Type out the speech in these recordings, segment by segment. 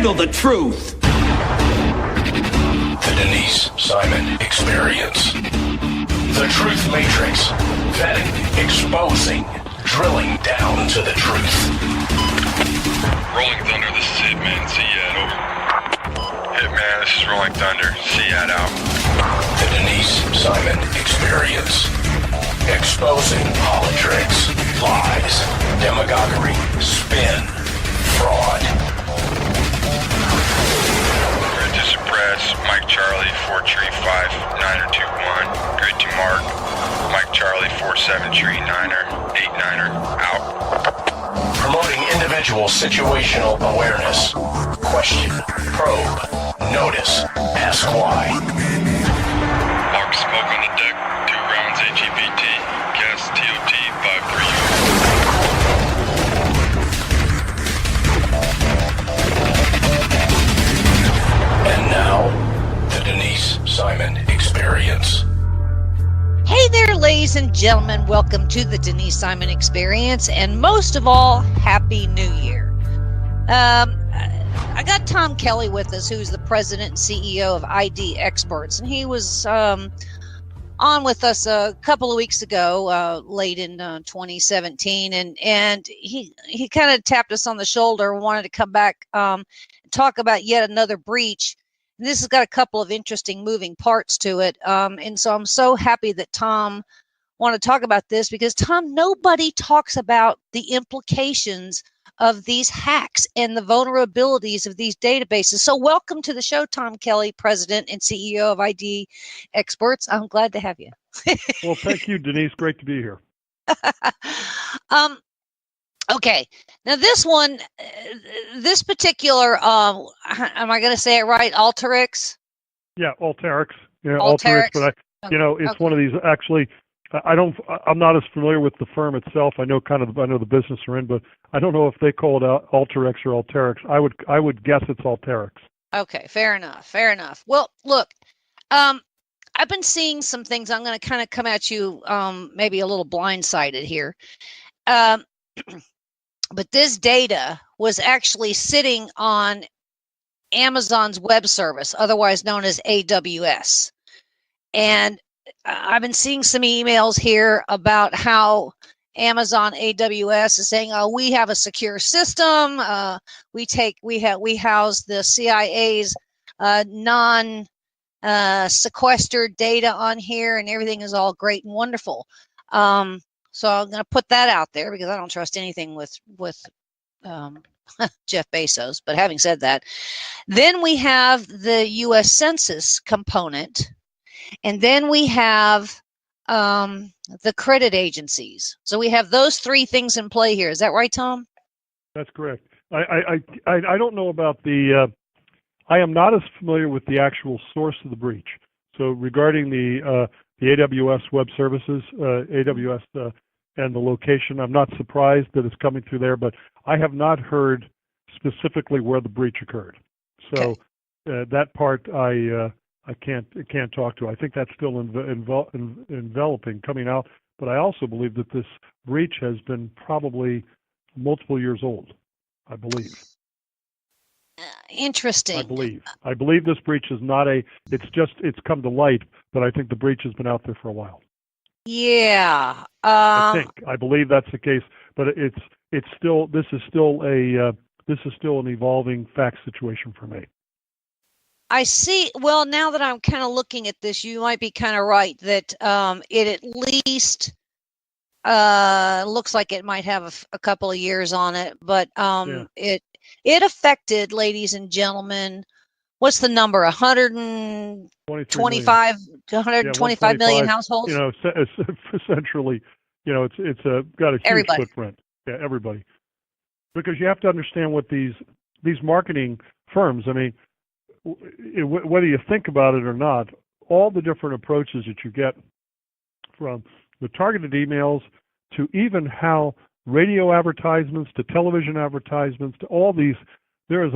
handle the truth. The Denise Simon Experience. The Truth Matrix. Vetting, exposing, drilling down to the truth. Rolling Thunder, this is Hitman, Seat, over. Hitman, this is Rolling Thunder, Seat out. The Denise Simon Experience. Exposing politics, lies, demagoguery, spin, fraud. Grid to suppress, Mike Charlie, 4 tree 5, 9er 2 1. Grid to mark, Mike Charlie, 4 7 tree 9er, 8 9er, out. Promoting individual situational awareness. Question, probe, notice, ask why. Mark smoke on the deck, 2 rounds HEPT, gas TOT 5-3. And now, the Denise Simon Experience. Hey there, ladies and gentlemen. Welcome to the Denise Simon Experience, and most of all, Happy New Year. I got Tom Kelly with us, who's the president and CEO of ID Experts, and he was on with us a couple of weeks ago, late in 2017, and he kind of tapped us on the shoulder, wanted to come back and talk about yet another breach. And this has got a couple of interesting moving parts to it, and so I'm so happy that Tom wanted to talk about this, because Tom, nobody talks about the implications of these hacks and the vulnerabilities of these databases. So welcome to the show, Tom Kelly, President and CEO of ID Experts. I'm glad to have you. Well, thank you, Denise. Great to be here. Okay. Now this one, this particular, am I going to say it right? Alteryx? Yeah, Alteryx. Yeah, Alteryx. But it's one of these. Actually, I'm not as familiar with the firm itself. I know the business they're in, but I don't know if they call it Alteryx or Alteryx. I would guess it's Alteryx. Okay, fair enough. Well, look, I've been seeing some things. I'm going to kind of come at you, maybe a little blindsided here. But this data was actually sitting on Amazon's web service, otherwise known as AWS. And I've been seeing some emails here about how Amazon AWS is saying, "Oh, we have a secure system. We house the CIA's non-sequestered data on here, and everything is all great and wonderful." So I'm going to put that out there, because I don't trust anything with Jeff Bezos. But having said that, then we have the U.S. Census component, and then we have the credit agencies. So we have those three things in play here. Is that right, Tom? That's correct. I don't know about the. I am not as familiar with the actual source of the breach. So regarding the AWS Web Services, AWS and the location, I'm not surprised that it's coming through there, but I have not heard specifically where the breach occurred. So that part I can't talk to. I think that's still enveloping, coming out. But I also believe that this breach has been probably multiple years old, I believe. Interesting. I believe this breach is not it's come to light, but I think the breach has been out there for a while. Yeah. I believe that's the case, but this is still an evolving fact situation for me. I see. Well, now that I'm kind of looking at this, you might be kind of right that it at least looks like it might have a couple of years on it, but it affected, ladies and gentlemen, what's the number? 125 to 125 million households. Essentially, it's got a huge footprint. Yeah, everybody. Because you have to understand what these marketing firms. I mean, whether you think about it or not, all the different approaches that you get, from the targeted emails to even how radio advertisements to television advertisements to all these, there's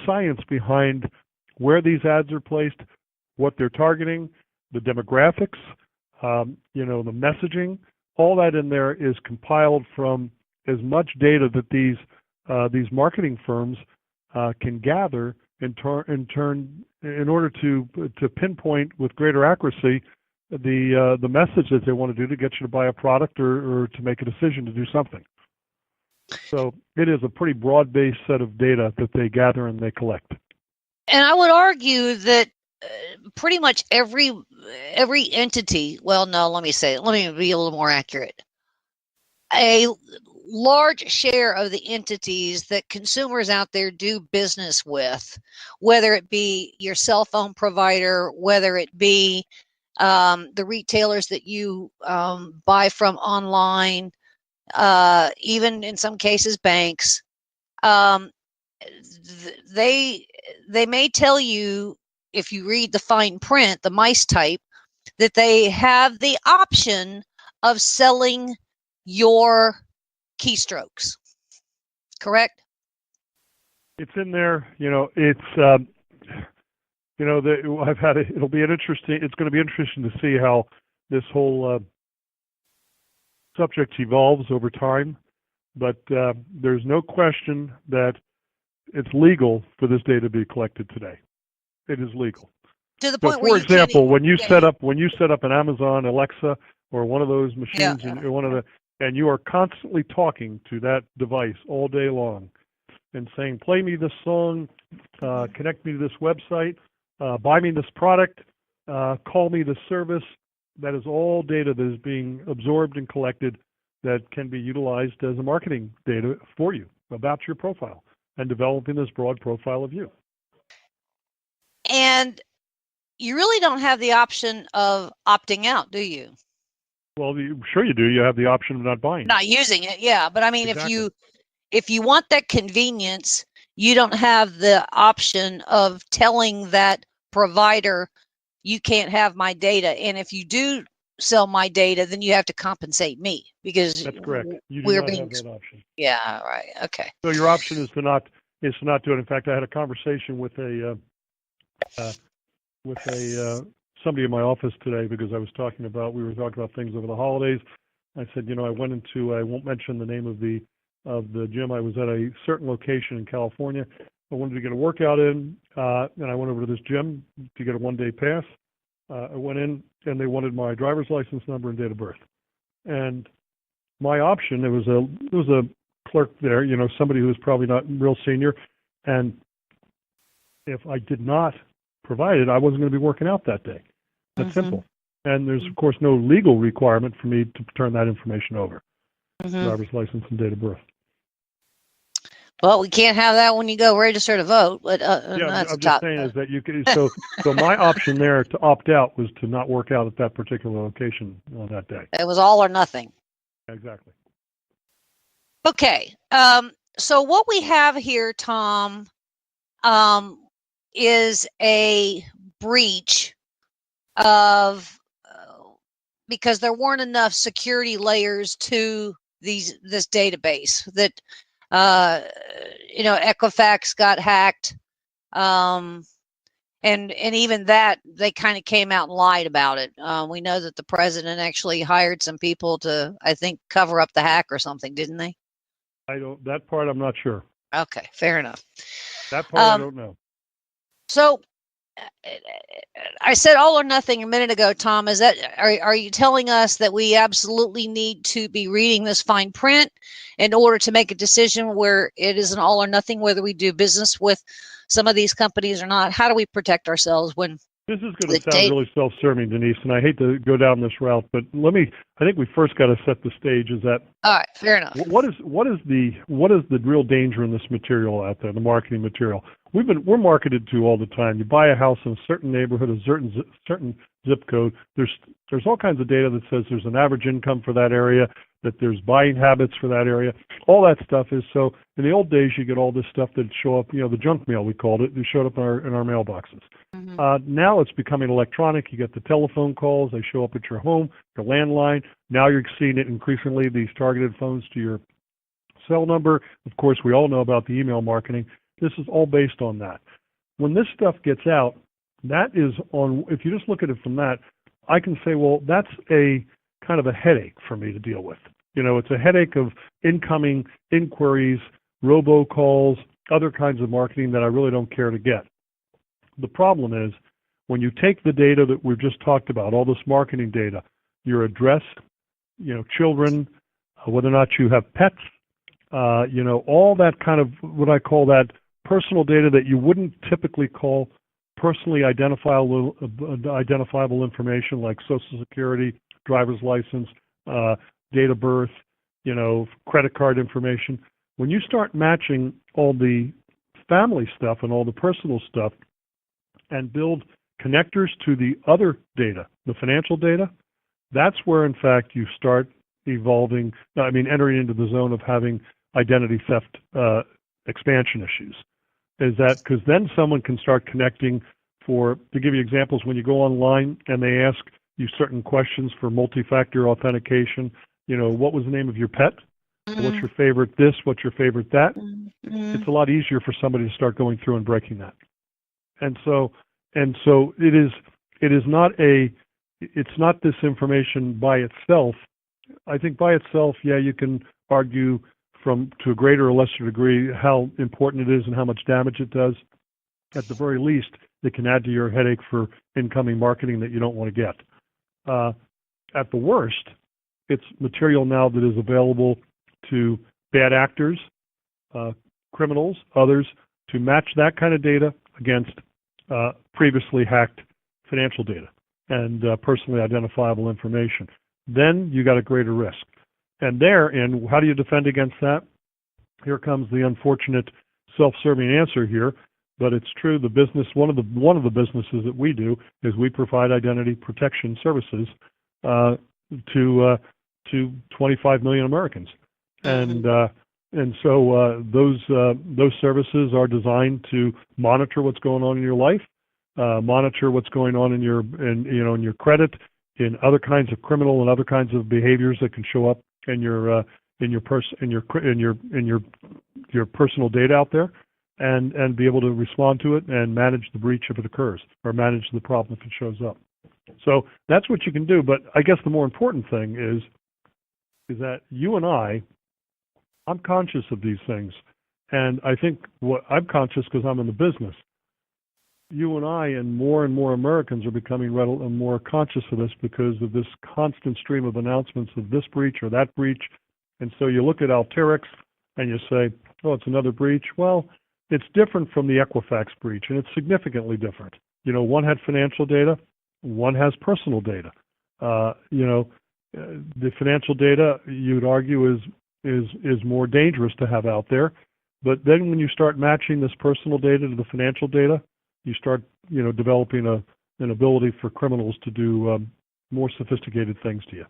science behind where these ads are placed, what they're targeting, the demographics, the messaging. All that in there is compiled from as much data that these marketing firms can gather in turn in order to pinpoint with greater accuracy the message that they want to do to get you to buy a product or to make a decision to do something. So it is a pretty broad-based set of data that they gather and they collect. And I would argue that pretty much every entity, well, no, let me be a little more accurate. A large share of the entities that consumers out there do business with, whether it be your cell phone provider, whether it be the retailers that you buy from online, even in some cases banks, they may tell you, if you read the fine print, the mice type, that they have the option of selling your keystrokes. Correct? It's in there. It's I've had it. It'll be it's going to be interesting to see how this whole subject evolves over time. But there's no question that it's legal for this data to be collected today. It is legal. To the point so, where, for example, when you set up an Amazon Alexa or one of those machines, and you are constantly talking to that device all day long, and saying, "Play me this song, connect me to this website, buy me this product, call me this service," that is all data that is being absorbed and collected that can be utilized as a marketing data for you about your profile and developing this broad profile of you. And you really don't have the option of opting out, do you? Well, sure you do. You have the option of not buying. Not using it, yeah. But I mean, exactly. if you want that convenience, you don't have the option of telling that provider, you can't have my data. And if you do sell my data, then you have to compensate me, because that's correct. You do not have that option. Yeah, right. Okay. So your option is to not do it. In fact, I had a conversation with somebody in my office today because we were talking about things over the holidays. I said, I went into, I won't mention the name of the gym. I was at a certain location in California. I wanted to get a workout in, and I went over to this gym to get a one-day pass. I went in, and they wanted my driver's license number and date of birth. And my option, it was a clerk there, somebody who was probably not real senior, and if I did not provide it, I wasn't going to be working out that day. That's simple. And there's, of course, no legal requirement for me to turn that information over, driver's license and date of birth. Well, we can't have that when you go register to vote. But that's I'm just saying is that you can. So my option there to opt out was to not work out at that particular location on that day. It was all or nothing. Exactly. Okay. So what we have here, Tom, is a breach of because there weren't enough security layers to this database that Equifax got hacked, and even that they kind of came out and lied about it. We know that the president actually hired some people to, I think, cover up the hack or something, didn't they? That part I'm not sure. Okay, fair enough. That part I don't know. So I said all or nothing a minute ago, Tom. Is that are you telling us that we absolutely need to be reading this fine print in order to make a decision where it is an all or nothing, whether we do business with some of these companies or not? How do we protect ourselves when this is going to sound really self-serving, Denise, and I hate to go down this route, but I think we first got to set the stage. Is that all right? Fair enough. What is the real danger in this material out there, the marketing material? We're marketed to all the time. You buy a house in a certain neighborhood, a certain zip code. There's all kinds of data that says there's an average income for that area, that there's buying habits for that area. All that stuff is so. In the old days, you get all this stuff that show up. The junk mail we called it. It showed up in our mailboxes. Now it's becoming electronic. You get the telephone calls. They show up at your home, your landline. Now you're seeing it increasingly. These targeted phones to your cell number. Of course, we all know about the email marketing. This is all based on that. When this stuff gets out, that is on, if you just look at it from that, I can say, well, that's a kind of a headache for me to deal with. It's a headache of incoming inquiries, robocalls, other kinds of marketing that I really don't care to get. The problem is when you take the data that we've just talked about, all this marketing data, your address, children, whether or not you have pets, all that kind of what I call that personal data that you wouldn't typically call personally identifiable information like Social Security, driver's license, date of birth, credit card information. When you start matching all the family stuff and all the personal stuff and build connectors to the other data, the financial data, that's where, in fact, you start entering into the zone of having identity theft expansion issues. Is that because then someone can start connecting to give you examples, when you go online and they ask you certain questions for multi-factor authentication, what was the name of your pet? Mm-hmm. What's your favorite this? What's your favorite that? Mm-hmm. It's a lot easier for somebody to start going through and breaking that. And so it's not this information by itself. I think by itself, you can argue to a greater or lesser degree how important it is and how much damage it does. At the very least, it can add to your headache for incoming marketing that you don't want to get. At the worst, it's material now that is available to bad actors, criminals, others, to match that kind of data against previously hacked financial data and personally identifiable information. Then you got a greater risk. And how do you defend against that? Here comes the unfortunate self-serving answer here, but it's true. The business, one of the businesses that we do is we provide identity protection services to 25 million Americans, and so those services are designed to monitor what's going on in your life, monitor what's going on in your credit, in other kinds of criminal and other kinds of behaviors that can show up in your personal data out there, and be able to respond to it and manage the breach if it occurs, or manage the problem if it shows up. So that's what you can do. But I guess the more important thing is that you and I'm conscious of these things, and I think I'm conscious because I'm in the business. You and I and more Americans are becoming more conscious of this because of this constant stream of announcements of this breach or that breach. And so you look at Alteryx and you say, oh, it's another breach. Well, it's different from the Equifax breach, and it's significantly different. One had financial data, one has personal data. The financial data, you'd argue, is more dangerous to have out there. But then when you start matching this personal data to the financial data, you start, developing an ability for criminals to do more sophisticated things to you.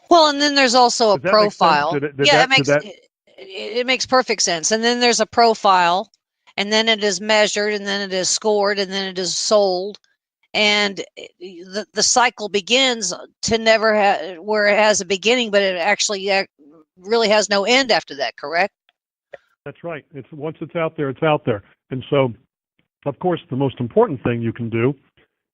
Well, and then there's also a profile. It makes perfect sense. And then there's a profile, and then it is measured, and then it is scored, and then it is sold. And the cycle begins to never where it has a beginning, but it actually really has no end after that, correct? That's right. Once it's out there, it's out there. And so, of course, the most important thing you can do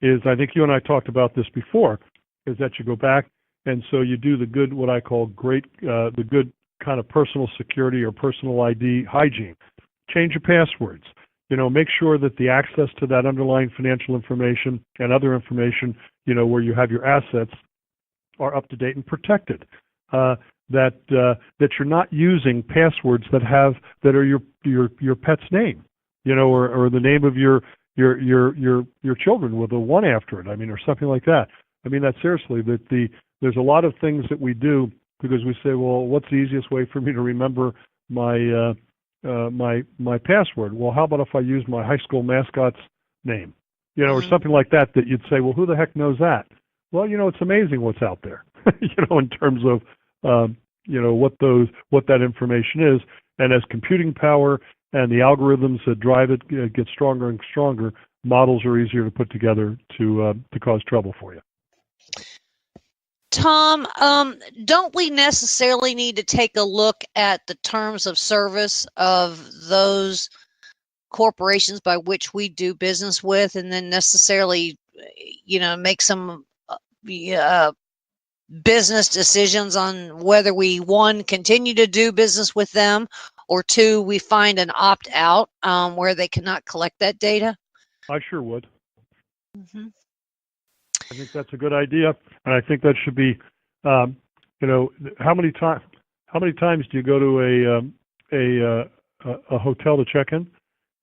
is, I think you and I talked about this before, is that you go back and so you do the good, what I call the good kind of personal security or personal ID hygiene. Change your passwords. Make sure that the access to that underlying financial information and other information, where you have your assets, are up to date and protected. That you're not using passwords that are your pet's name, or the name of your children with a 1 after it. Or something like that. That seriously. There's a lot of things that we do because we say, well, what's the easiest way for me to remember my password? Well, how about if I use my high school mascot's name, or something like that you'd say, well, who the heck knows that? Well, it's amazing what's out there, in terms of, what that information is. And as computing power and the algorithms that drive it get stronger and stronger, models are easier to put together to cause trouble for you. Tom, don't we necessarily need to take a look at the terms of service of those corporations by which we do business with, and then necessarily, make some business decisions on whether we, one, continue to do business with them, or two, we find an opt-out where they cannot collect that data? I sure would. Mm-hmm. I think that's a good idea, and I think that should be, how many times do you go to a hotel to check in,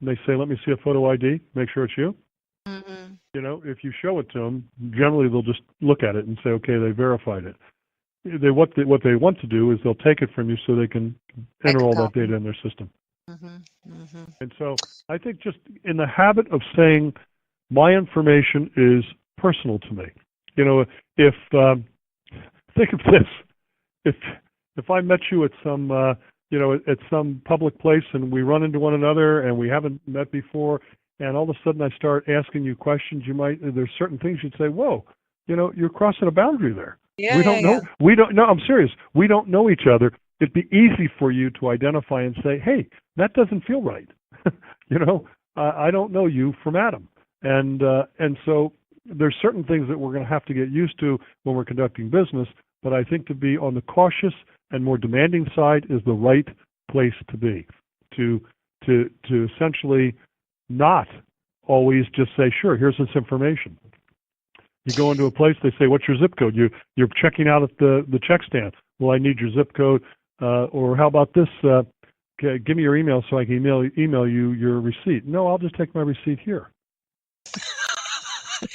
and they say, "Let me see a photo ID, make sure it's you." Mm-hmm. If you show it to them, generally they'll just look at it and say, "Okay, they verified it." What they want to do is they'll take it from you so they can enter all that data in their system. Mm-hmm. Mm-hmm. And so I think just in the habit of saying, my information is personal to me. If think of this, if I met you at some at some public place and we run into one another and we haven't met before, and all of a sudden I start asking you questions, there's certain things you'd say, "Whoa, you're crossing a boundary there." Yeah, we don't know. Yeah. We don't. No, I'm serious. We don't know each other. It'd be easy for you to identify and say, "Hey, that doesn't feel right." I don't know you from Adam, and so there's certain things that we're going to have to get used to when we're conducting business. But I think to be on the cautious and more demanding side is the right place to be. To essentially not always just say, "Sure, here's this information." You go into a place, they say, "What's your zip code?" You're checking out at the check stand. "Well, I need your zip code, or how about this? Give me your email so I can email you your receipt." "No, I'll just take my receipt here."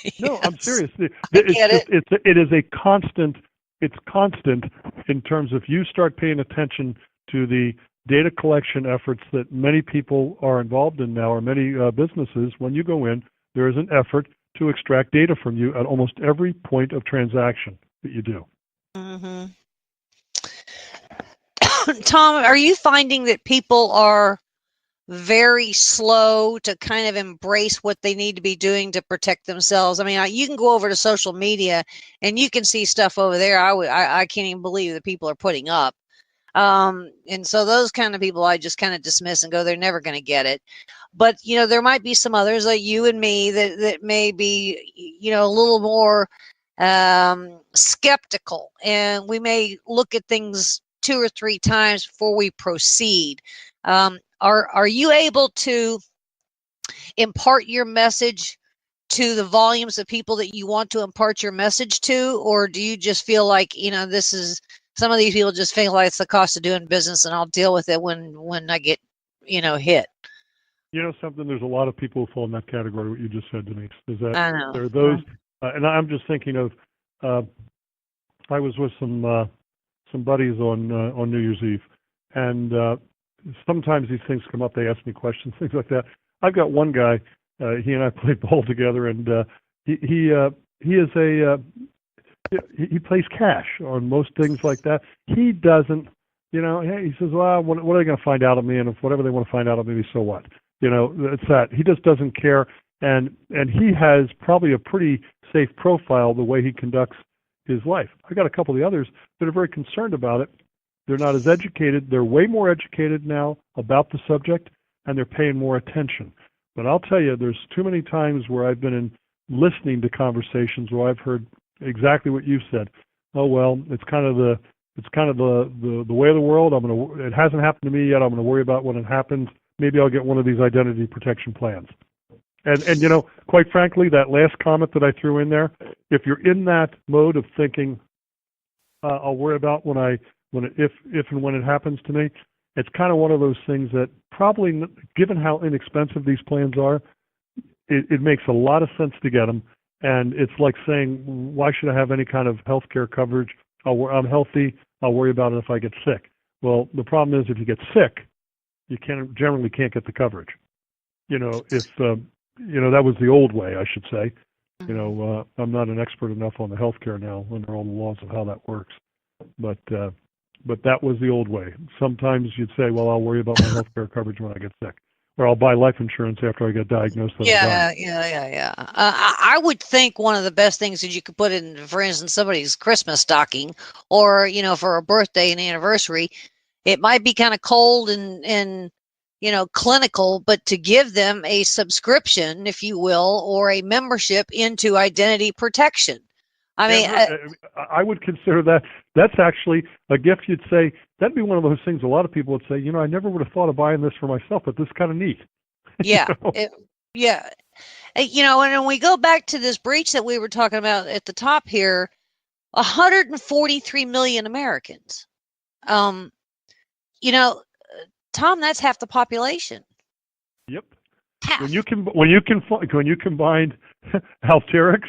Yes. No, I'm serious. It is a constant. It's constant in terms of you start paying attention to the data collection efforts that many people are involved in now, or many businesses. When you go in, there is an effort to extract data from you at almost every point of transaction that you do. Mm-hmm. Tom, are you finding that people are very slow to kind of embrace what they need to be doing to protect themselves? I mean, you can go over to social media and you can see stuff over there I can't even believe that people are putting up. And so those kind of people I just kind of dismiss and go, they're never going to get it. But, there might be some others like you and me that may be, a little more skeptical, and we may look at things 2 or 3 times before we proceed. Are you able to impart your message to the volumes of people that you want to impart your message to, or do you just feel like, some of these people just feel like it's the cost of doing business and I'll deal with it when I get, hit? Something, there's a lot of people who fall in that category, what you just said, Denise, is that I know. there are those, and I'm just thinking of, I was with some buddies on New Year's Eve, and sometimes these things come up, they ask me questions, things like that. I've got one guy, he and I played ball together, and he plays cash on most things like that. He doesn't, he says, "Well, what are they going to find out of me? And if whatever they want to find out of me, so what?" It's that. He just doesn't care, and he has probably a pretty safe profile the way he conducts his life. I got a couple of the others that are very concerned about it. They're not as educated. They're way more educated now about the subject, and they're paying more attention. But I'll tell you, there's too many times where I've been listening to conversations where I've heard exactly what you said. "Oh, well, it's kind of the way of the world. It hasn't happened to me yet. I'm going to worry about when it happens. Maybe I'll get one of these identity protection plans." And quite frankly, that last comment that I threw in there, if you're in that mode of thinking, "I'll worry about if and when it happens to me," it's kind of one of those things that probably, given how inexpensive these plans are, it makes a lot of sense to get them. And it's like saying, "Why should I have any kind of health care coverage? I'm healthy. I'll worry about it if I get sick." Well, the problem is if you get sick, you generally can't get the coverage. That was the old way, I should say. I'm not an expert enough on the healthcare now under all the laws of how that works. But that was the old way. Sometimes you'd say, "Well, I'll worry about my healthcare coverage when I get sick, or I'll buy life insurance after I get diagnosed." Yeah. I would think one of the best things that you could put in, for instance, somebody's Christmas stocking, or for a birthday and anniversary, it might be kind of cold and clinical, but to give them a subscription, if you will, or a membership into identity protection. I mean, I would consider that's actually a gift. You'd say that'd be one of those things a lot of people would say, I never would have thought of buying this for myself, but this is kind of neat. Yeah. Yeah. And when we go back to this breach that we were talking about at the top here, 143 million Americans. Tom, that's half the population. Yep. Half. When you combine Alteryx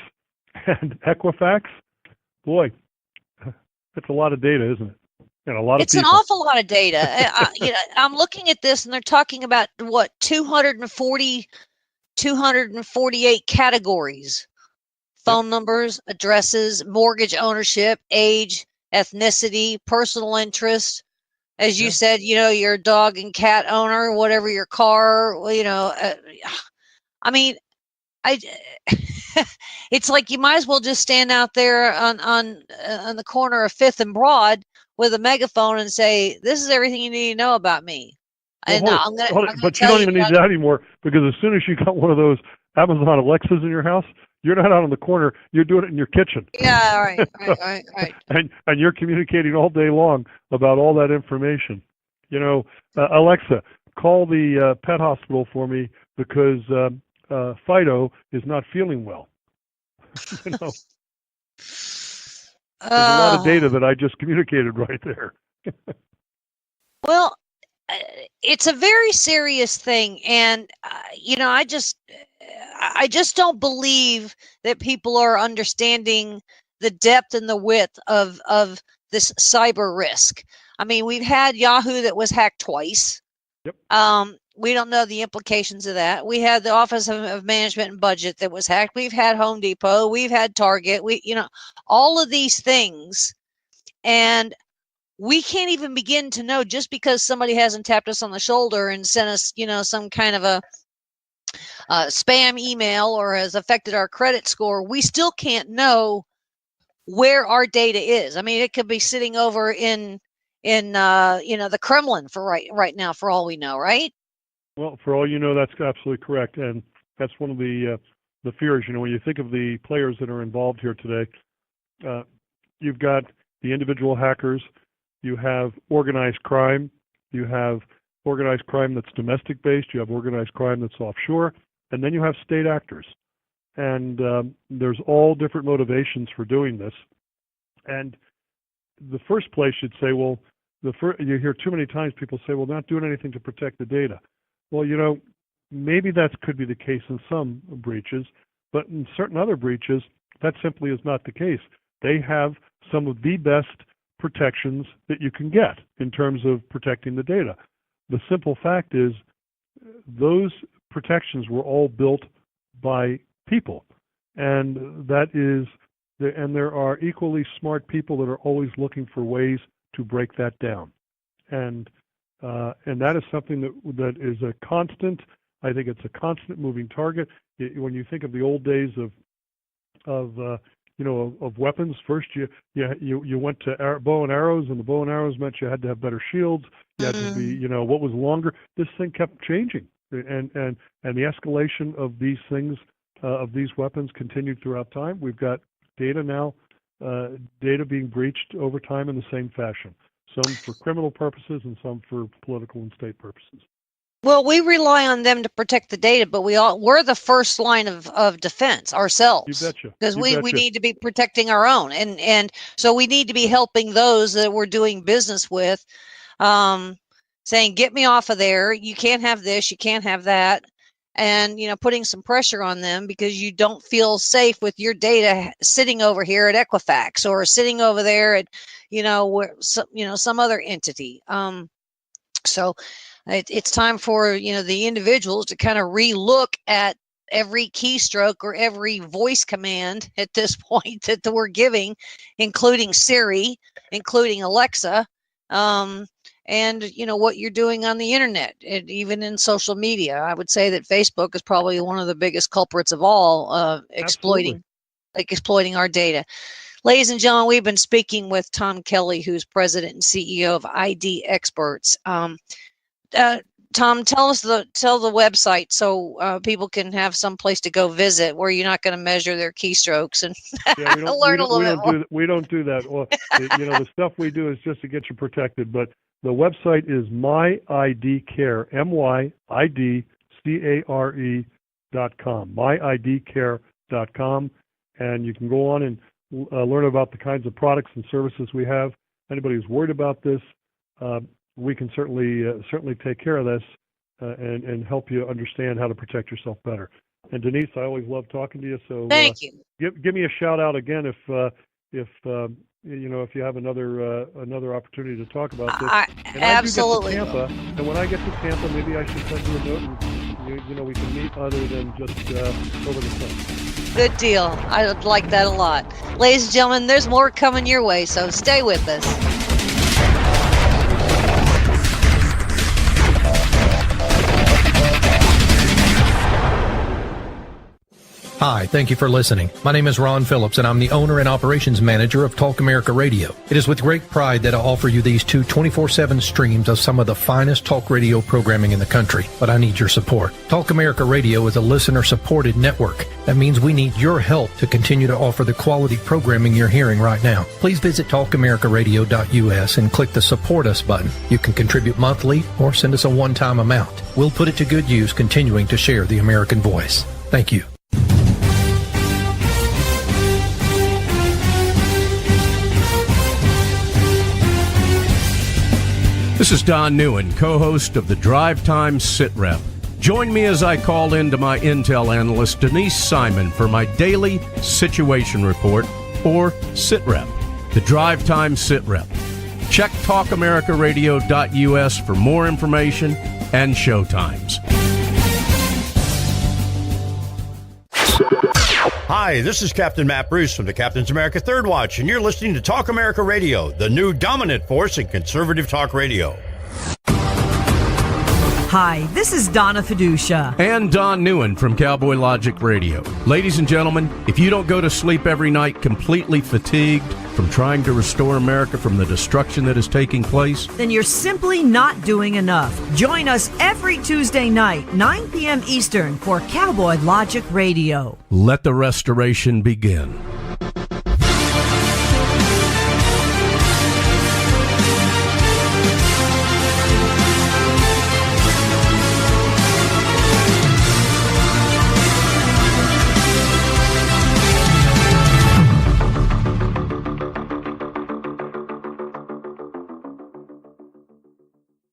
and Equifax, boy, that's a lot of data, isn't it? And a lot of people. It's an awful lot of data. I'm looking at this, and they're talking about 248 categories: phone numbers, addresses, mortgage ownership, age, ethnicity, personal interest. As you said, you're a dog and cat owner, whatever your car, I mean, it's like you might as well just stand out there on the corner of 5th and Broad with a megaphone and say, "This is everything you need to know about me." Well, but you don't even need that anymore, because as soon as you got one of those Amazon Alexas in your house, you're not out on the corner. You're doing it in your kitchen. Yeah, right. And you're communicating all day long about all that information. Alexa, call the pet hospital for me because Fido is not feeling well. There's a lot of data that I just communicated right there. Well, it's a very serious thing, and I just don't believe that people are understanding the depth and the width of this cyber risk. I mean, we've had Yahoo that was hacked twice. Yep. We don't know the implications of that. We had the Office of Management and Budget that was hacked. We've had Home Depot. We've had Target. All of these things, and we can't even begin to know, just because somebody hasn't tapped us on the shoulder and sent us, some kind of a spam email or has affected our credit score. We still can't know where our data is. I mean, it could be sitting over in the Kremlin for right now, for all we know, right? Well, for all you know, that's absolutely correct, and that's one of the fears. When you think of the players that are involved here today, you've got the individual hackers. You have organized crime. You have organized crime that's domestic-based. You have organized crime that's offshore. And then you have state actors. And there's all different motivations for doing this. And the first place you'd say, well, you hear too many times people say, well, not doing anything to protect the data. Well, maybe that could be the case in some breaches, but in certain other breaches, that simply is not the case. They have some of the best protections that you can get in terms of protecting the data. The simple fact is those protections were all built by people, and there are equally smart people that are always looking for ways to break that down, and that is something that is a constant. I think it's a constant moving target. When you think of the old days of weapons, first you went to bow and arrows, and the bow and arrows meant you had to have better shields. You had to be, what was longer. This thing kept changing, and the escalation of these things, of these weapons, continued throughout time. We've got data now, data being breached over time in the same fashion. Some for criminal purposes and some for political and state purposes. Well, we rely on them to protect the data, but we're the first line of defense ourselves. You betcha. Because we need to be protecting our own, and so we need to be helping those that we're doing business with, saying, get me off of there. You can't have this, you can't have that, and putting some pressure on them because you don't feel safe with your data sitting over here at Equifax or sitting over there at some other entity. So it's time for the individuals to kind of relook at every keystroke or every voice command at this point that we're giving, including Siri, including Alexa, and what you're doing on the internet, and even in social media. I would say that Facebook is probably one of the biggest culprits of all, exploiting our data. Ladies and gentlemen, we've been speaking with Tom Kelly, who's president and CEO of ID Experts. Tom, tell the website so people can have some place to go visit where you're not going to measure their keystrokes and learn a little bit more. We don't do that. Well, the stuff we do is just to get you protected. But the website is myidcare, myidcare.com, myidcare.com, and you can go on and learn about the kinds of products and services we have. Anybody who's worried about this, we can certainly take care of this and help you understand how to protect yourself better. And Denise, I always love talking to you. So thank you. Give me a shout out again if you have another opportunity to talk about this. Absolutely. I do get to Tampa, and when I get to Tampa, maybe I should send you a note, and we can meet other than just over the phone. Good deal. I would like that a lot. Ladies and gentlemen, there's more coming your way, so stay with us. Hi, thank you for listening. My name is Ron Phillips, and I'm the owner and operations manager of Talk America Radio. It is with great pride that I offer you these two 24/7 streams of some of the finest talk radio programming in the country, but I need your support. Talk America Radio is a listener-supported network. That means we need your help to continue to offer the quality programming you're hearing right now. Please visit talkamericaradio.us and click the Support Us button. You can contribute monthly or send us a one-time amount. We'll put it to good use continuing to share the American voice. Thank you. This is Don Newen, co-host of the Drive Time Sit Rep. Join me as I call in to my Intel analyst, Denise Simon, for my daily situation report, or Sit Rep, the Drive Time Sit Rep. Check talkamericaradio.us for more information and show times. Hi, this is Captain Matt Bruce from the Captain's America Third Watch, and you're listening to Talk America Radio, the new dominant force in conservative talk radio. Hi, this is Donna Fiducia. And Don Newen from Cowboy Logic Radio. Ladies and gentlemen, if you don't go to sleep every night completely fatigued from trying to restore America from the destruction that is taking place, then you're simply not doing enough. Join us every Tuesday night, 9 p.m. Eastern, for Cowboy Logic Radio. Let the restoration begin.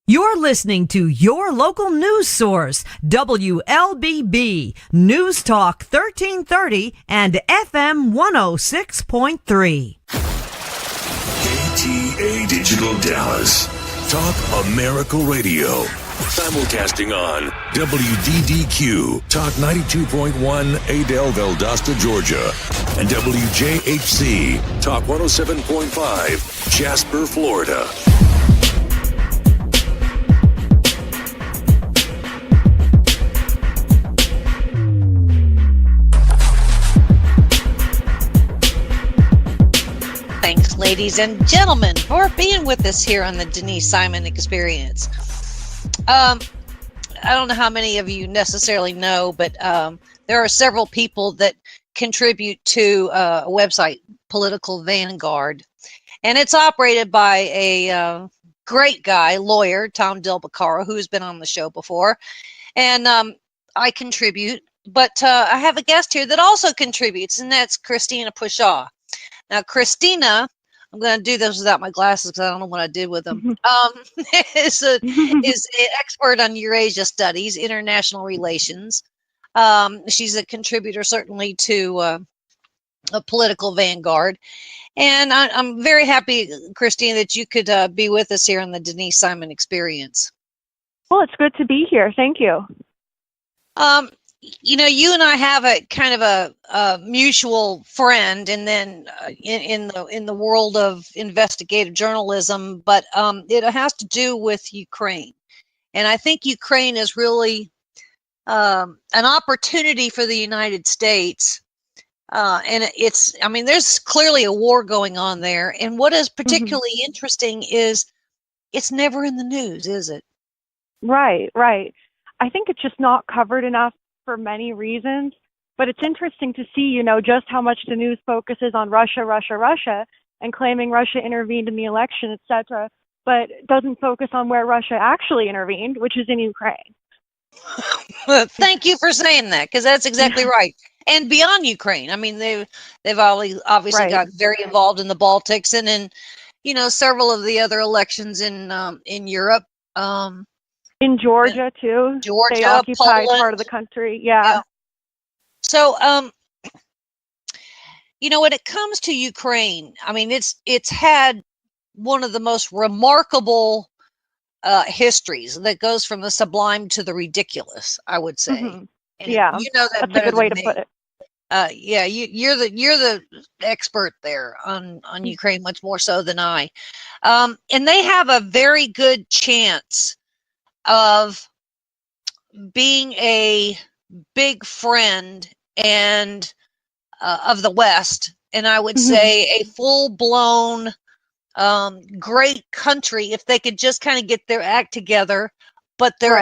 You're listening to your local news source, WLBB, News Talk 1330 and FM 106.3. KTA Digital Dallas. Talk America Radio. Simulcasting on WDDQ, Talk 92.1, Adel, Valdosta, Georgia, and WJHC, Talk 107.5, Jasper, Florida. Thanks, ladies and gentlemen, for being with us here on the Denise Simon Experience. I don't know how many of you necessarily know, but there are several people that contribute to a website, Political Vanguard, and it's operated by a great guy, lawyer, Tom Del Beccaro, who's been on the show before, and I contribute, but I have a guest here that also contributes, and that's Christina Pushaw. Now, Christina, I'm going to do this without my glasses because I don't know what I did with them, is an expert on Eurasia studies, international relations. She's a contributor, certainly, to a Political Vanguard. And I'm very happy, Christina, that you could be with us here on the Denise Simon Experience. Well, it's good to be here. Thank you. You know, you and I have a kind of a mutual friend, and then in the world of investigative journalism, but it has to do with Ukraine, and I think Ukraine is really an opportunity for the United States, and there's clearly a war going on there, and what is particularly interesting is it's never in the news, is it? Right, right. I think it's just not covered enough for many reasons. But it's interesting to see, just how much the news focuses on Russia, Russia, Russia, and claiming Russia intervened in the election, etc., but doesn't focus on where Russia actually intervened, which is in Ukraine. Thank you for saying that, because that's exactly right. And beyond Ukraine, I mean, they've obviously Right. got very involved in the Baltics and in several of the other elections in Europe. In Georgia too. Georgia, they occupied Poland. part of the country. Yeah. So, when it comes to Ukraine, I mean, it's had one of the most remarkable histories that goes from the sublime to the ridiculous, I would say. Mm-hmm. And yeah, you know that that's better a good way than to me. put it. Yeah, you're the expert there on Ukraine, much more so than I. And they have a very good chance of being a big friend and of the West, and I would say a full-blown great country if they could just kind of get their act together. But their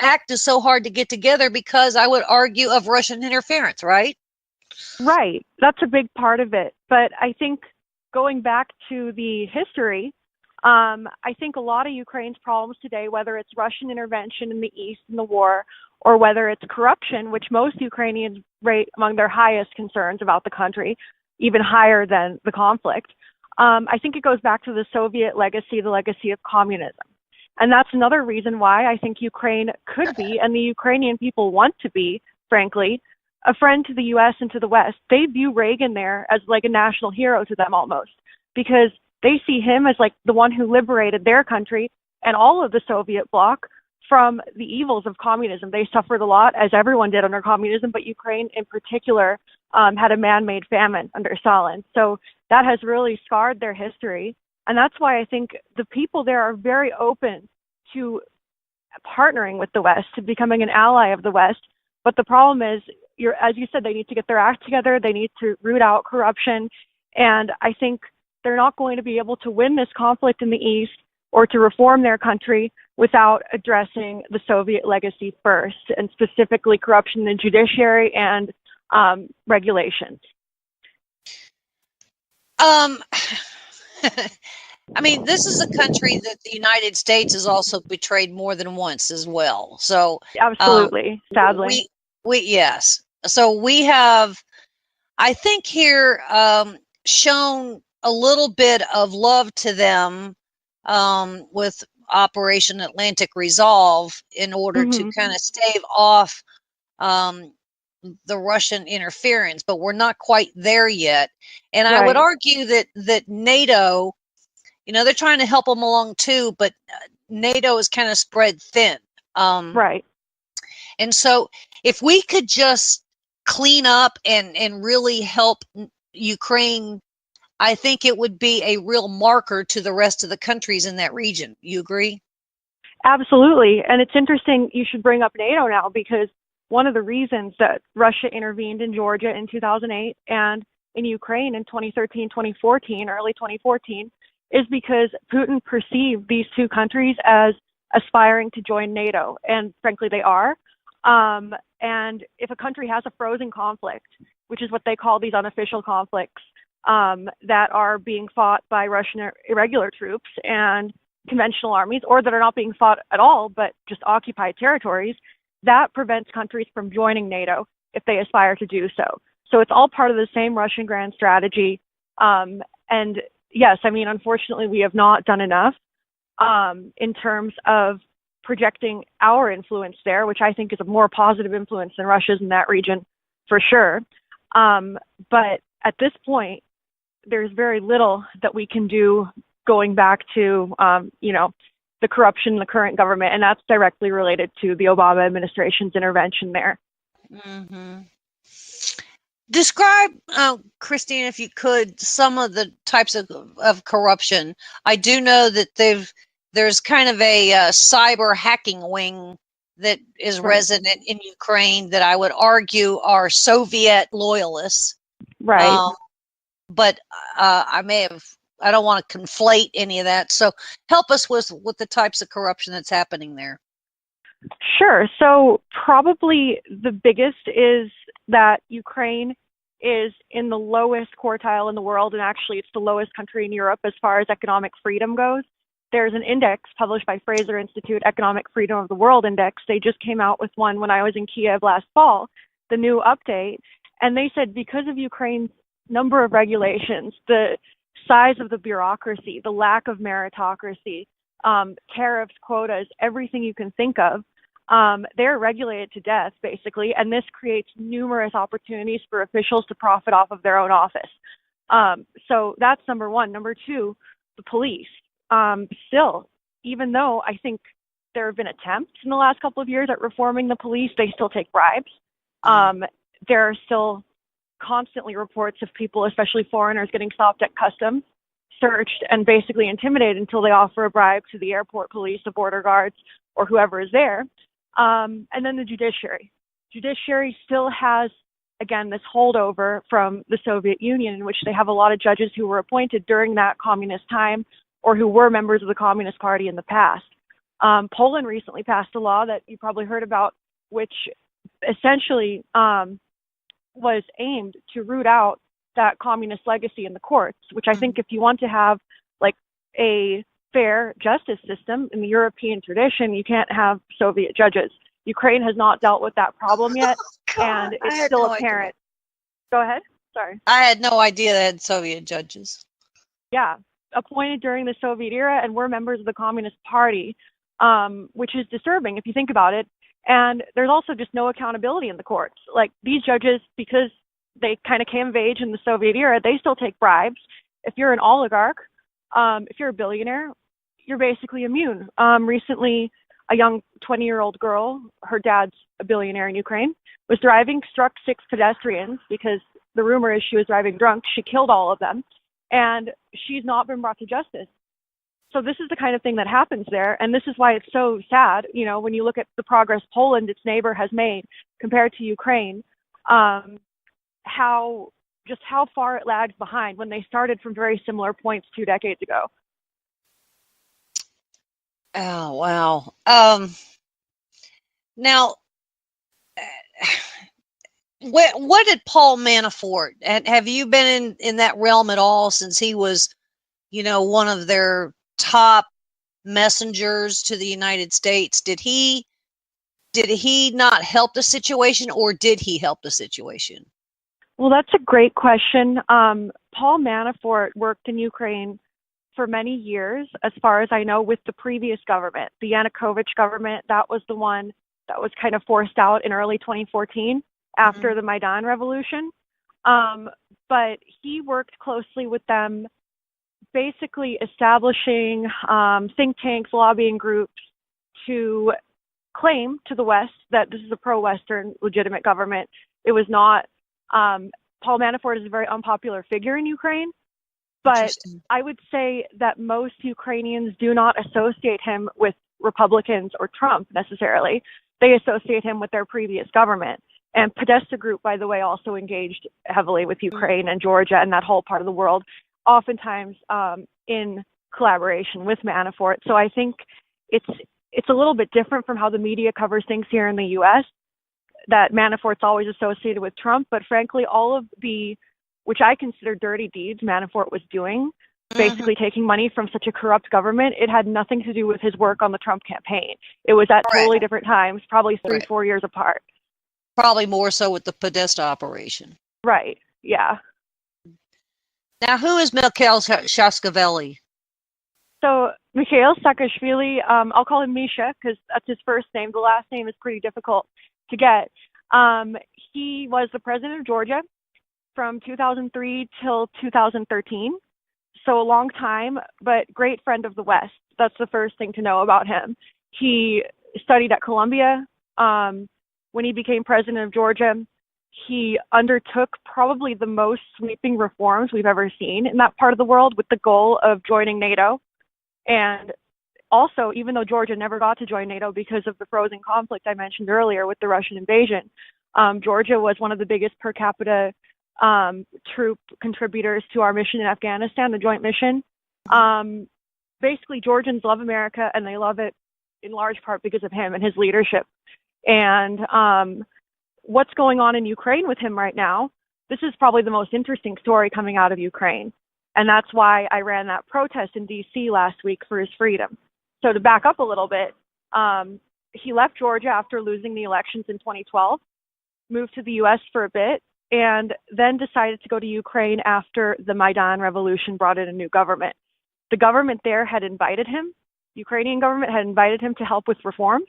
act is so hard to get together because I would argue of Russian interference, right? Right. That's a big part of it. But I think going back to the history, I think a lot of Ukraine's problems today, whether it's Russian intervention in the East in the war, or whether it's corruption, which most Ukrainians rate among their highest concerns about the country, even higher than the conflict, I think it goes back to the Soviet legacy, the legacy of communism. And that's another reason why I think Ukraine could be, and the Ukrainian people want to be, frankly, a friend to the U.S. and to the West. They view Reagan there as like a national hero to them almost, because they see him as like the one who liberated their country and all of the Soviet bloc from the evils of communism. They suffered a lot, as everyone did under communism, but Ukraine in particular had a man-made famine under Stalin. So that has really scarred their history. And that's why I think the people there are very open to partnering with the West, to becoming an ally of the West. But the problem is, as you said, they need to get their act together. They need to root out corruption. And I think they're not going to be able to win this conflict in the East or to reform their country without addressing the Soviet legacy first, and specifically corruption in the judiciary and regulations. I mean, this is a country that the United States has also betrayed more than once as well. So absolutely, sadly, yes. So we have, I think, here shown a little bit of love to them with Operation Atlantic Resolve in order to kind of stave off the Russian interference, but we're not quite there yet. And I would argue that NATO, they're trying to help them along too, but NATO is kind of spread thin. Right. And so if we could just clean up and really help Ukraine, I think it would be a real marker to the rest of the countries in that region. You agree? Absolutely. And it's interesting you should bring up NATO now, because one of the reasons that Russia intervened in Georgia in 2008 and in Ukraine in 2013, 2014, early 2014, is because Putin perceived these two countries as aspiring to join NATO. And frankly, they are. And if a country has a frozen conflict, which is what they call these unofficial conflicts, that are being fought by Russian irregular troops and conventional armies, or that are not being fought at all, but just occupied territories, that prevents countries from joining NATO if they aspire to do so. So it's all part of the same Russian grand strategy. And yes, I mean, unfortunately, we have not done enough in terms of projecting our influence there, which I think is a more positive influence than Russia's in that region, for sure. But at this point, there's very little that we can do going back to, the corruption in the current government, and that's directly related to the Obama administration's intervention there. Mm-hmm. Describe, Christina, if you could, some of the types of corruption. I do know that there's kind of a cyber hacking wing that is resident in Ukraine that I would argue are Soviet loyalists. Right. But I don't want to conflate any of that. So help us with the types of corruption that's happening there. Sure. So probably the biggest is that Ukraine is in the lowest quartile in the world, and actually it's the lowest country in Europe as far as economic freedom goes. There's an index published by Fraser Institute, Economic Freedom of the World Index. They just came out with one when I was in Kiev last fall, the new update, and they said because of Ukraine's number of regulations, the size of the bureaucracy, the lack of meritocracy, tariffs, quotas, everything you can think of, they're regulated to death, basically, and this creates numerous opportunities for officials to profit off of their own office. So that's number one. Number two, the police. Still, even though I think there have been attempts in the last couple of years at reforming the police, they still take bribes. There are still constantly reports of people, especially foreigners, getting stopped at customs, searched, and basically intimidated until they offer a bribe to the airport police, the border guards, or whoever is there. And then the judiciary. Judiciary still has, again, this holdover from the Soviet Union, in which they have a lot of judges who were appointed during that communist time or who were members of the Communist Party in the past. Poland recently passed a law that you probably heard about, which essentially was aimed to root out that communist legacy in the courts, which I think if you want to have like a fair justice system in the European tradition, you can't have Soviet judges. Ukraine has not dealt with that problem yet, and it's still apparent. Go ahead. Sorry. I had no idea they had Soviet judges. Yeah, appointed during the Soviet era and were members of the Communist Party, which is disturbing if you think about it. And there's also just no accountability in the courts. Like these judges, because they kind of came of age in the Soviet era, they still take bribes. If you're an oligarch, if you're a billionaire, you're basically immune. Recently, a young 20-year-old girl, her dad's a billionaire in Ukraine, was driving, struck 6 pedestrians because the rumor is she was driving drunk. She killed all of them, and she's not been brought to justice. So this is the kind of thing that happens there, and this is why it's so sad, you know, when you look at the progress Poland, its neighbor, has made compared to Ukraine, how far it lags behind when they started from very similar points 2 decades ago. Oh, wow. Now, what did Paul Manafort, and have you been in that realm at all since he was, you know, one of their top messengers to the United States? Did he not help the situation, or did he help the situation? Well, that's a great question. Paul Manafort worked in Ukraine for many years, as far as I know, with the previous government, the Yanukovych government. That was the one that was kind of forced out in early 2014 after the Maidan revolution. But he worked closely with them, basically establishing think tanks, lobbying groups to claim to the West that this is a pro-Western legitimate government. It was not. Paul Manafort is a very unpopular figure in Ukraine, but I would say that most Ukrainians do not associate him with Republicans or Trump necessarily. They associate him with their previous government. And Podesta Group, by the way, also engaged heavily with Ukraine and Georgia and that whole part of the world, oftentimes in collaboration with Manafort. So I think it's a little bit different from how the media covers things here in the U.S., that Manafort's always associated with Trump. But frankly, all of the, which I consider dirty deeds Manafort was doing, basically taking money from such a corrupt government, it had nothing to do with his work on the Trump campaign. It was at totally different times, probably 3-4 years apart. Probably more so with the Podesta operation. Right, yeah. Now, who is Mikhail Saakashvili? So Mikhail Saakashvili, I'll call him Misha because that's his first name. The last name is pretty difficult to get. He was the president of Georgia from 2003 till 2013. So a long time, but great friend of the West. That's the first thing to know about him. He studied at Columbia. When he became president of Georgia, he undertook probably the most sweeping reforms we've ever seen in that part of the world, with the goal of joining NATO. And also, even though Georgia never got to join NATO because of the frozen conflict I mentioned earlier with the Russian invasion, Georgia was one of the biggest per capita troop contributors to our mission in Afghanistan, the joint mission. Basically, Georgians love America and they love it in large part because of him and his leadership. And what's going on in Ukraine with him right now, this is probably the most interesting story coming out of Ukraine. And that's why I ran that protest in D.C. last week for his freedom. So to back up a little bit, he left Georgia after losing the elections in 2012, moved to the U.S. for a bit, and then decided to go to Ukraine after the Maidan revolution brought in a new government. The government there had invited him, Ukrainian government had invited him to help with reforms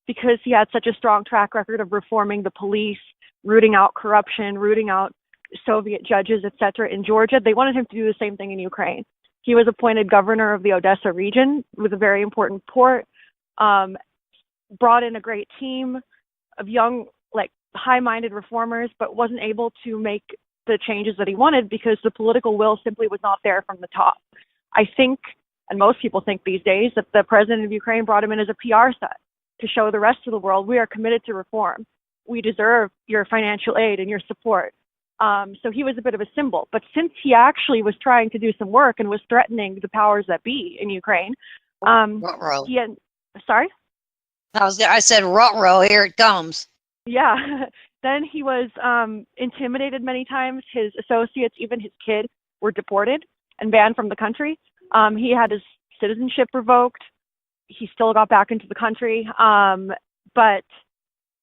because he had such a strong track record of reforming the police, rooting out corruption, rooting out Soviet judges, etc. in Georgia. They wanted him to do the same thing in Ukraine. He was appointed governor of the Odessa region with a very important port, brought in a great team of young, high-minded reformers, but wasn't able to make the changes that he wanted because the political will simply was not there from the top. I think, and most people think these days, that the president of Ukraine brought him in as a PR stunt to show the rest of the world we are committed to reform. We deserve your financial aid and your support. So he was a bit of a symbol. But since he actually was trying to do some work and was threatening the powers that be in Ukraine, he had, sorry? I said, ruh-roh, here it comes. Yeah. Then he was intimidated many times. His associates, even his kid, were deported and banned from the country. He had his citizenship revoked. He still got back into the country. But,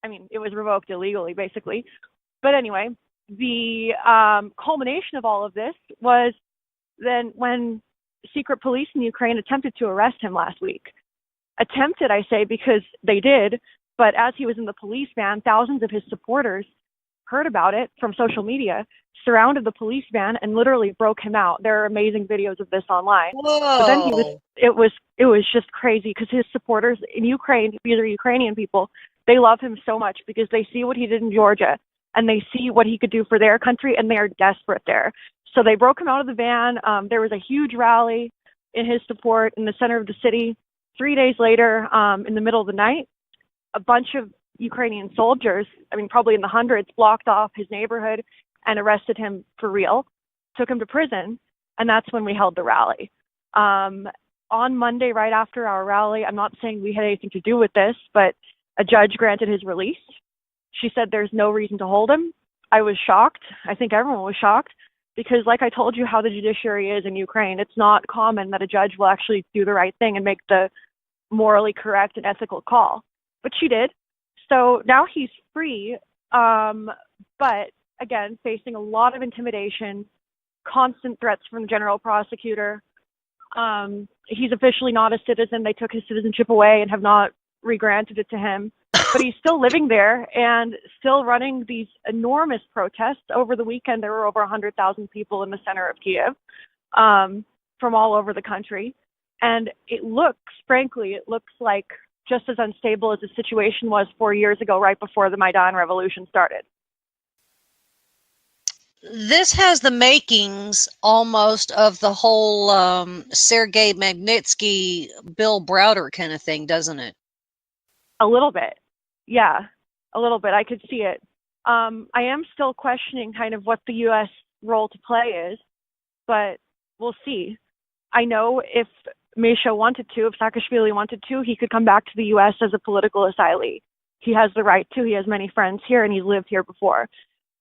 it was revoked illegally, basically. But anyway, the culmination of all of this was then when secret police in Ukraine attempted to arrest him last week. Attempted, I say, because they did. But as he was in the police van, thousands of his supporters heard about it from social media, surrounded the police van, and literally broke him out. There are amazing videos of this online. Whoa. But then it was just crazy because his supporters in Ukraine, these are Ukrainian people, they love him so much because they see what he did in Georgia and they see what he could do for their country, and they are desperate there. So they broke him out of the van. There was a huge rally in his support in the center of the city. 3 days later, in the middle of the night, a bunch of Ukrainian soldiers, probably in the hundreds, blocked off his neighborhood and arrested him for real, took him to prison, and that's when we held the rally. On Monday, right after our rally, I'm not saying we had anything to do with this, but a judge granted his release. She said there's no reason to hold him. I was shocked. I think everyone was shocked because, like I told you, how the judiciary is in Ukraine, it's not common that a judge will actually do the right thing and make the morally correct and ethical call. But she did. So now he's free, but again, facing a lot of intimidation, constant threats from the general prosecutor. He's officially not a citizen. They took his citizenship away and have not re-granted it to him. But he's still living there and still running these enormous protests. Over the weekend, there were over 100,000 people in the center of Kiev from all over the country. And it looks like just as unstable as the situation was 4 years ago, right before the Maidan revolution started. This has the makings almost of the whole Sergei Magnitsky, Bill Browder kind of thing, doesn't it? A little bit. Yeah, a little bit. I could see it. I am still questioning kind of what the U.S. role to play is, but we'll see. I know if Misha wanted to, if Saakashvili wanted to, he could come back to the U.S. as a political asylee. He has the right to. He has many friends here, and he's lived here before.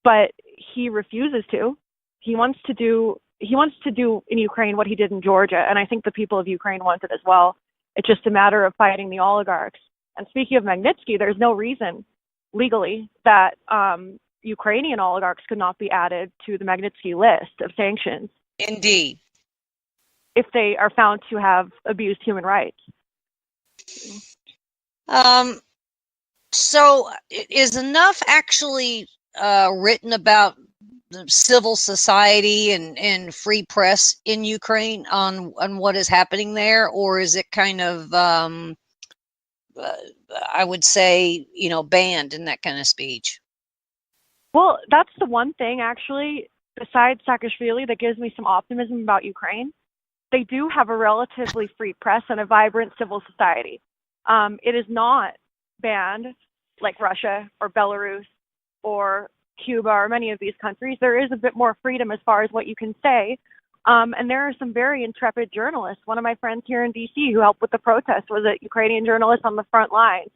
But he refuses to. He wants to do in Ukraine what he did in Georgia, and I think the people of Ukraine want it as well. It's just a matter of fighting the oligarchs. And speaking of Magnitsky, there's no reason legally that Ukrainian oligarchs could not be added to the Magnitsky list of sanctions. Indeed. If they are found to have abused human rights. So is enough actually written about the civil society and free press in Ukraine on what is happening there, or is it kind of I would say, banned in that kind of speech? Well, that's the one thing actually, besides Saakashvili, that gives me some optimism about Ukraine. They do have a relatively free press and a vibrant civil society. It is not banned like Russia or Belarus or Cuba or many of these countries. There is a bit more freedom as far as what you can say. And there are some very intrepid journalists. One of my friends here in D.C. who helped with the protest was a Ukrainian journalist on the front lines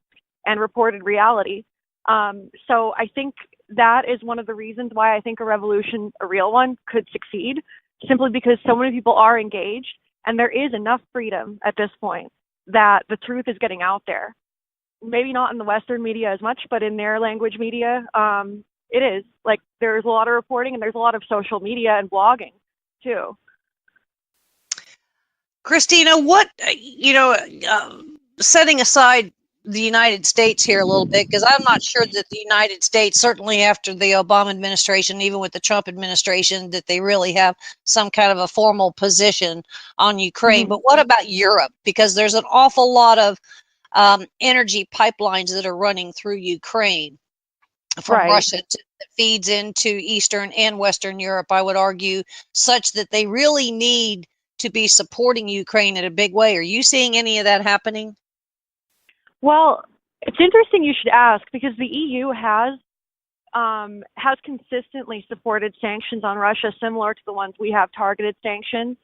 and reported reality. So I think that is one of the reasons why I think a revolution, a real one, could succeed, simply because so many people are engaged and there is enough freedom at this point that the truth is getting out there. Maybe not in the Western media as much, but in their language media, it is. Like, there's a lot of reporting and there's a lot of social media and blogging too. Christina, setting aside the United States here a little bit, because I'm not sure that the United States, certainly after the Obama administration, even with the Trump administration, that they really have some kind of a formal position on Ukraine. But what about Europe? Because there's an awful lot of energy pipelines that are running through Ukraine from Russia that feeds into Eastern and Western Europe, I would argue, such that they really need to be supporting Ukraine in a big way. Are you seeing any of that happening? Well, it's interesting you should ask, because the EU has consistently supported sanctions on Russia, similar to the ones we have, targeted sanctions,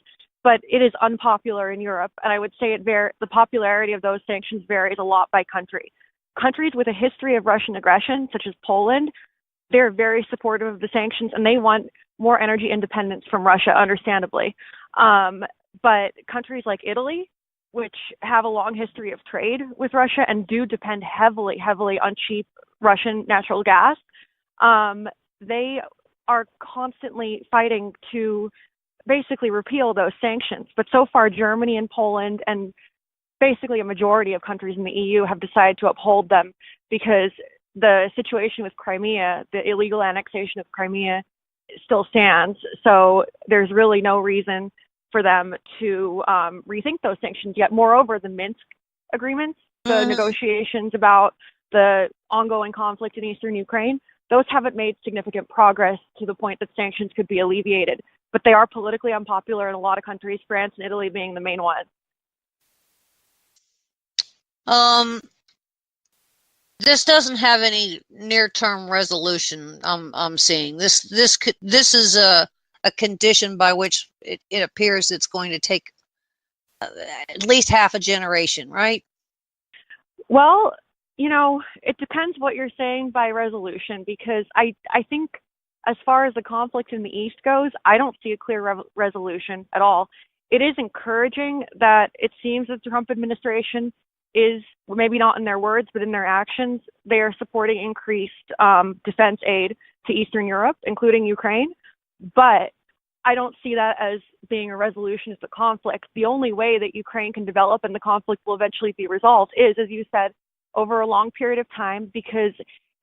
but it is unpopular in Europe. And I would say the popularity of those sanctions varies a lot by country. Countries with a history of Russian aggression, such as Poland, they're very supportive of the sanctions and they want more energy independence from Russia, understandably. But countries like Italy, which have a long history of trade with Russia and do depend heavily on cheap Russian natural gas, they are constantly fighting to basically repeal those sanctions. But so far, Germany and Poland and basically a majority of countries in the EU have decided to uphold them, because the situation with Crimea, the illegal annexation of Crimea, still stands. So there's really no reason for them to rethink those sanctions yet. Moreover, the Minsk agreements, the negotiations about the ongoing conflict in eastern Ukraine, those haven't made significant progress to the point that sanctions could be alleviated. But they are politically unpopular in a lot of countries, France and Italy being the main ones. This doesn't have any near-term resolution. I'm seeing this is a condition by which it appears it's going to take at least half a generation, right? Well, it depends what you're saying by resolution, because I think as far as the conflict in the East goes, I don't see a clear resolution at all. It is encouraging that it seems that the Trump administration is, maybe not in their words, but in their actions, they are supporting increased defense aid to Eastern Europe, including Ukraine. But I don't see that as being a resolution of the conflict. The only way that Ukraine can develop and the conflict will eventually be resolved is, as you said, over a long period of time, because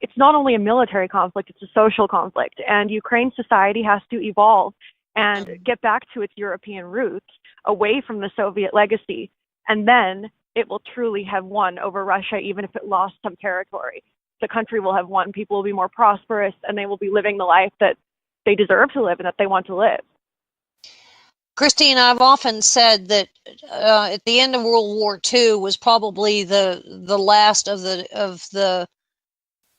it's not only a military conflict, it's a social conflict. And Ukraine society has to evolve and get back to its European roots, away from the Soviet legacy. And then it will truly have won over Russia, even if it lost some territory. The country will have won. People will be more prosperous, and they will be living the life that they deserve to live and that they want to live. Christina, I've often said that at the end of World War II was probably the last of the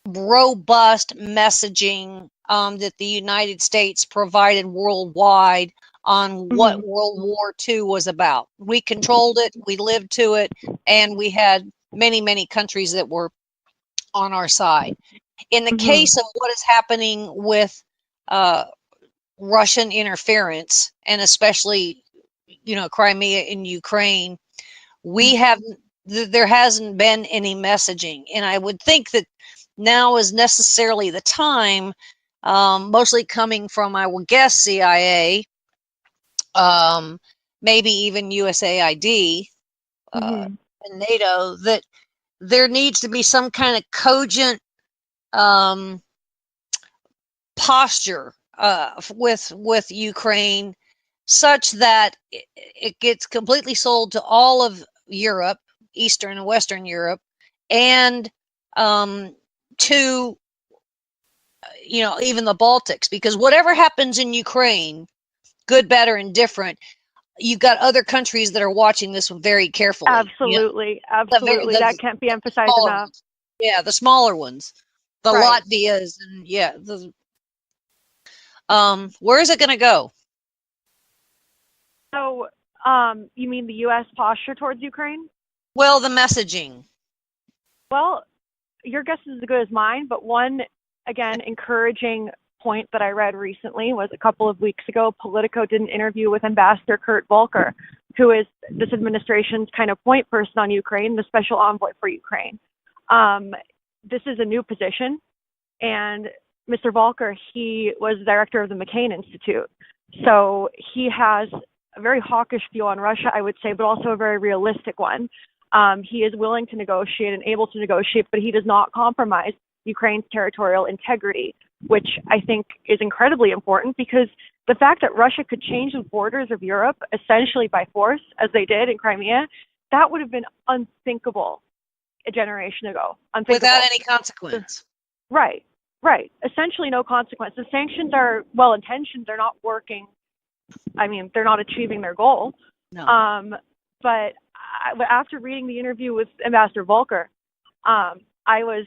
robust messaging that the United States provided worldwide on what World War II was about. We controlled it, we lived to it, and we had many, many countries that were on our side. In the case of what is happening with Russian interference, and especially, Crimea and Ukraine, there hasn't been any messaging. And I would think that now is necessarily the time, mostly coming from, I would guess, CIA, maybe even USAID and NATO, that there needs to be some kind of cogent posture with Ukraine, such that it gets completely sold to all of Europe, Eastern and Western Europe, and to even the Baltics, because whatever happens in Ukraine, good, better, and different, you've got other countries that are watching this very carefully. Absolutely. That can't be emphasized enough. Yeah, the smaller ones, the Latvias, and where is it going to go? So, you mean the U.S. posture towards Ukraine? Well, the messaging. Well, your guess is as good as mine, but one, again, encouraging point that I read recently was a couple of weeks ago, Politico did an interview with Ambassador Kurt Volker, who is this administration's kind of point person on Ukraine, the special envoy for Ukraine. This is a new position, and Mr. Volker, he was director of the McCain Institute. So he has a very hawkish view on Russia, I would say, but also a very realistic one. He is willing to negotiate and able to negotiate, but he does not compromise Ukraine's territorial integrity, which I think is incredibly important, because the fact that Russia could change the borders of Europe essentially by force, as they did in Crimea, that would have been unthinkable a generation ago. Unthinkable. Without any consequence. Right. Essentially no consequence. The sanctions are well-intentioned. They're not working. I mean, they're not achieving their goal. No. But after reading the interview with Ambassador Volker, I was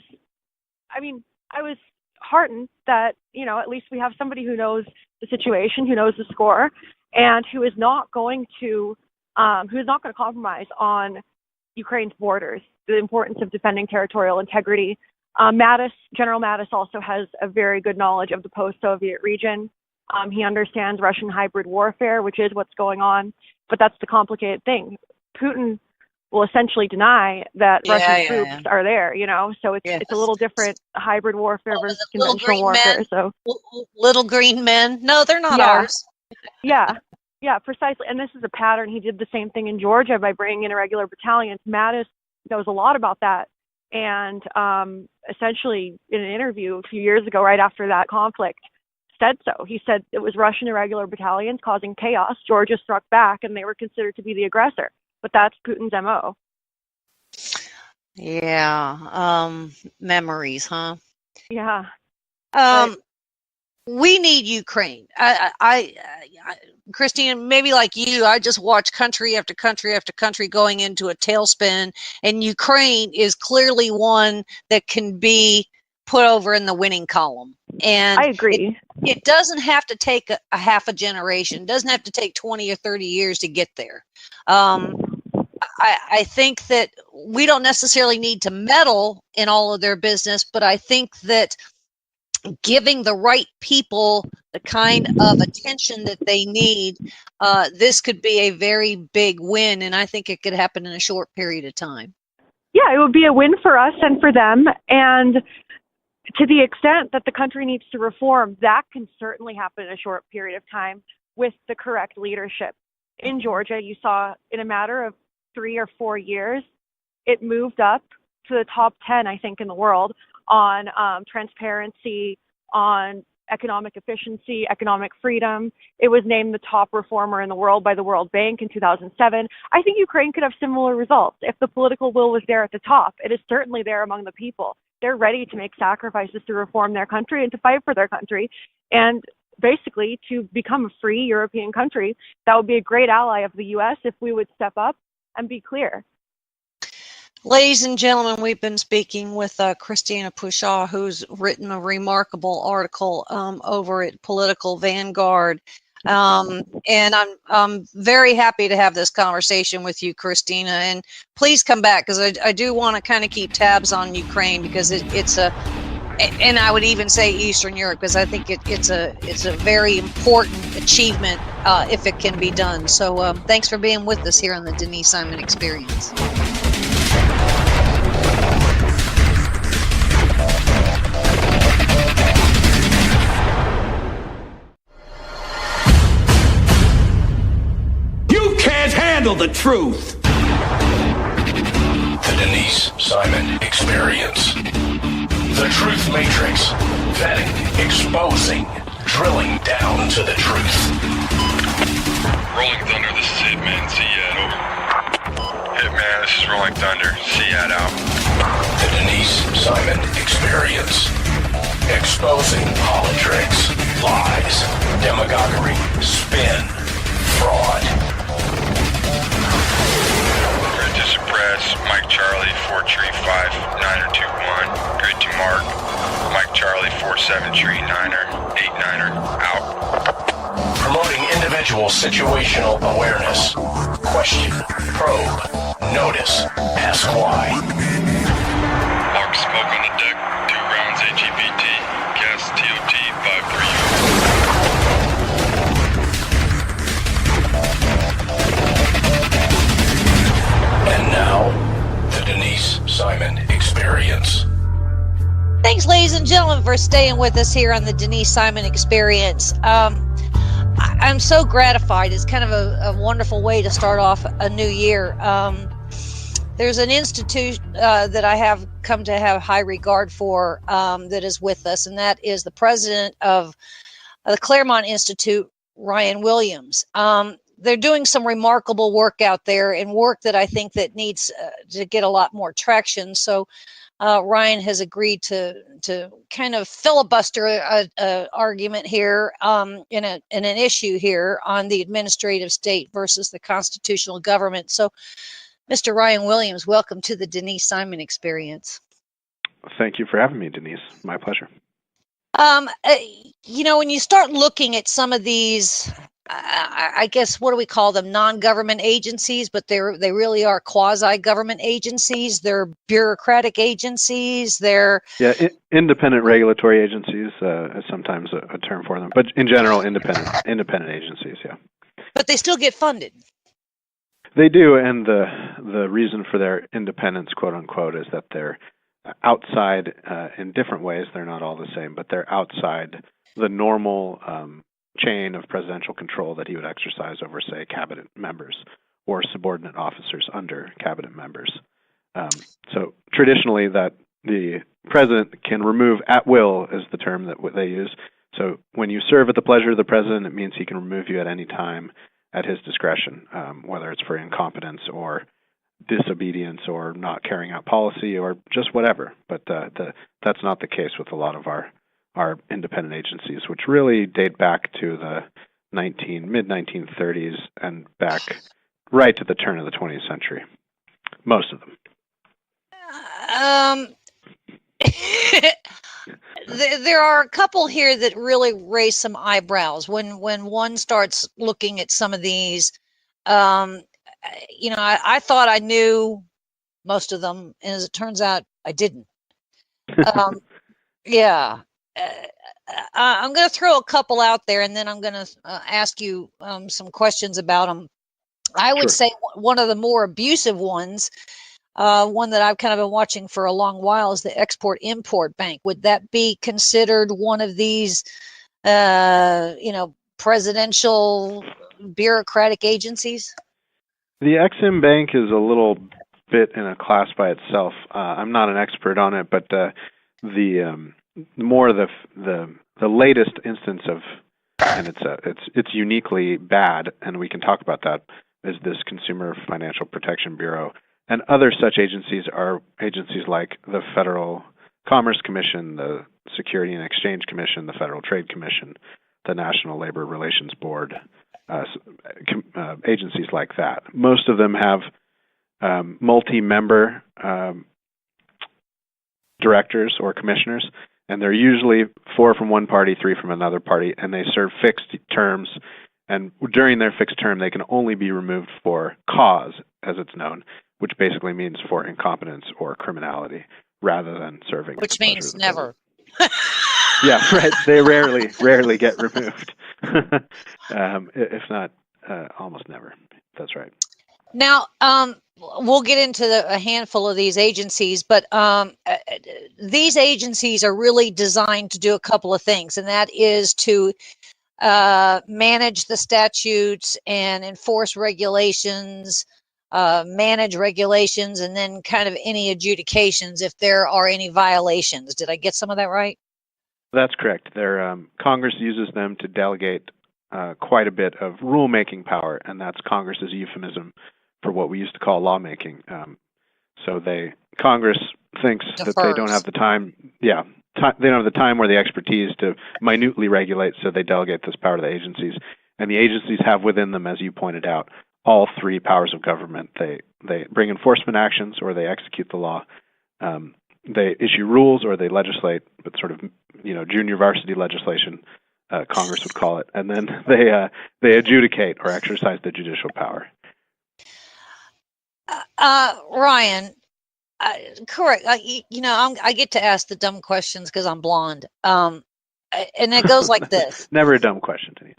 heartened that, at least we have somebody who knows the situation, who knows the score, and who is not going to compromise on Ukraine's borders, the importance of defending territorial integrity. General Mattis also has a very good knowledge of the post-Soviet region. He understands Russian hybrid warfare, which is what's going on, but that's the complicated thing. Putin will essentially deny that Russian troops are there, so it's a little different hybrid warfare versus conventional warfare. So little green men, no, they're not ours. Yeah, precisely. And this is a pattern. He did the same thing in Georgia by bringing in irregular battalions. Mattis knows a lot about that. And essentially in an interview a few years ago, right after that conflict, said so. He said it was Russian irregular battalions causing chaos. Georgia struck back and they were considered to be the aggressor. But that's Putin's MO. Yeah. Memories, huh? Yeah. We need Ukraine. I Christina, maybe like you, I just watch country after country after country going into a tailspin, and Ukraine is clearly one that can be put over in the winning column. And I agree. It doesn't have to take a half a generation. It doesn't have to take 20 or 30 years to get there. I think that we don't necessarily need to meddle in all of their business, but I think that giving the right people the kind of attention that they need, this could be a very big win, and I think it could happen in a short period of time. Yeah, it would be a win for us and for them, and to the extent that the country needs to reform, that can certainly happen in a short period of time with the correct leadership. In Georgia, you saw in a matter of 3 or 4 years, it moved up to the top 10, I think, in the world on transparency, on economic efficiency, economic freedom. It was named the top reformer in the world by the World Bank in 2007. I think Ukraine could have similar results if the political will was there at the top. It is certainly there among the people. They're ready to make sacrifices to reform their country and to fight for their country. And basically, to become a free European country, that would be a great ally of the U.S. if we would step up and be clear. Ladies and gentlemen, we've been speaking with Christina Pushaw, who's written a remarkable article over at Political Vanguard. And I'm very happy to have this conversation with you, Christina. And please come back, because I do want to kind of keep tabs on Ukraine, because it's a, and I would even say Eastern Europe, because I think it's a very important achievement if it can be done. So thanks for being with us here on the Denise Simon Experience. Handle the truth. The Denise Simon Experience. The Truth Matrix. Vetting, exposing, drilling down to the truth. Rolling Thunder, this is Hitman. Seat over. Hitman, this is Rolling Thunder. Seat out. The Denise Simon Experience. Exposing politics, lies, demagoguery, spin, fraud. Grid to suppress, Mike Charlie, 4 tree 5, 9er 2-1. Grid to mark, Mike Charlie, 4-7 tree 9er, 8-9er, out. Promoting individual Situational awareness. Question, probe, notice, ask why. Mark smoke on the deck, 2 rounds AGPT, gas TOT 53. And now, the Denise Simon Experience. Thanks, ladies and gentlemen, for staying with us here on the Denise Simon Experience. I'm so gratified. It's kind of a wonderful way to start off a new year. There's an institute that I have come to have high regard for that is with us, and that is the president of the Claremont Institute, Ryan Williams. They're doing some remarkable work out there, and work that I think that needs to get a lot more traction. So Ryan has agreed to kind of filibuster a argument here in an issue here on the administrative state versus the constitutional government. So, Mr. Ryan Williams, welcome to the Denise Simon Experience. Thank you for having me, Denise. My pleasure. When you start looking at some of these, I guess, what do we call them? Non-government agencies, but they really are quasi-government agencies. They're bureaucratic agencies. They're independent regulatory agencies is sometimes a term for them, but in general, independent agencies. Yeah, but they still get funded. They do, and the reason for their independence, quote unquote, is that they're outside in different ways. They're not all the same, but they're outside the normal chain of presidential control that he would exercise over, say, cabinet members or subordinate officers under cabinet members. So traditionally, that the president can remove at will is the term that they use. So when you serve at the pleasure of the president, it means he can remove you at any time at his discretion, whether it's for incompetence or disobedience or not carrying out policy or just whatever. But that's not the case with a lot of our independent agencies, which really date back to the mid-1930s and back right to the turn of the 20th century. Most of them. There are a couple here that really raise some eyebrows when one starts looking at some of these. I thought I knew most of them, and as it turns out, I didn't. Yeah. I'm going to throw a couple out there, and then I'm going to ask you some questions about them. I would say one of the more abusive ones, one that I've kind of been watching for a long while, is the Export-Import Bank. Would that be considered one of these, presidential bureaucratic agencies? The Ex-Im Bank is a little bit in a class by itself. I'm not an expert on it, but the latest instance of, and it's uniquely bad, and we can talk about that, is this Consumer Financial Protection Bureau. And other such agencies are agencies like the Federal Commerce Commission, the Security and Exchange Commission, the Federal Trade Commission, the National Labor Relations Board, agencies like that. Most of them have multi-member directors or commissioners, and they're usually 4 from one party, 3 from another party, and they serve fixed terms. And during their fixed term, they can only be removed for cause, as it's known, which basically means for incompetence or criminality, rather than serving. Which means never. Yeah, right. They rarely get removed, if not almost never. That's right. Now, we'll get into a handful of these agencies, but these agencies are really designed to do a couple of things, and that is to manage the statutes and enforce regulations, manage regulations, and then kind of any adjudications if there are any violations. Did I get some of that right? That's correct. Congress uses them to delegate quite a bit of rulemaking power, and that's Congress's euphemism for what we used to call lawmaking. So Congress thinks that they don't have the time. Yeah, they don't have the time or the expertise to minutely regulate, so they delegate this power to the agencies. And the agencies have within them, as you pointed out, all 3 powers of government. They bring enforcement actions, or they execute the law. They issue rules, or they legislate, but sort of junior varsity legislation. Congress would call it, and then they adjudicate or exercise the judicial power. Ryan, correct. I get to ask the dumb questions because I'm blonde. And it goes like this. Never a dumb question, Denise.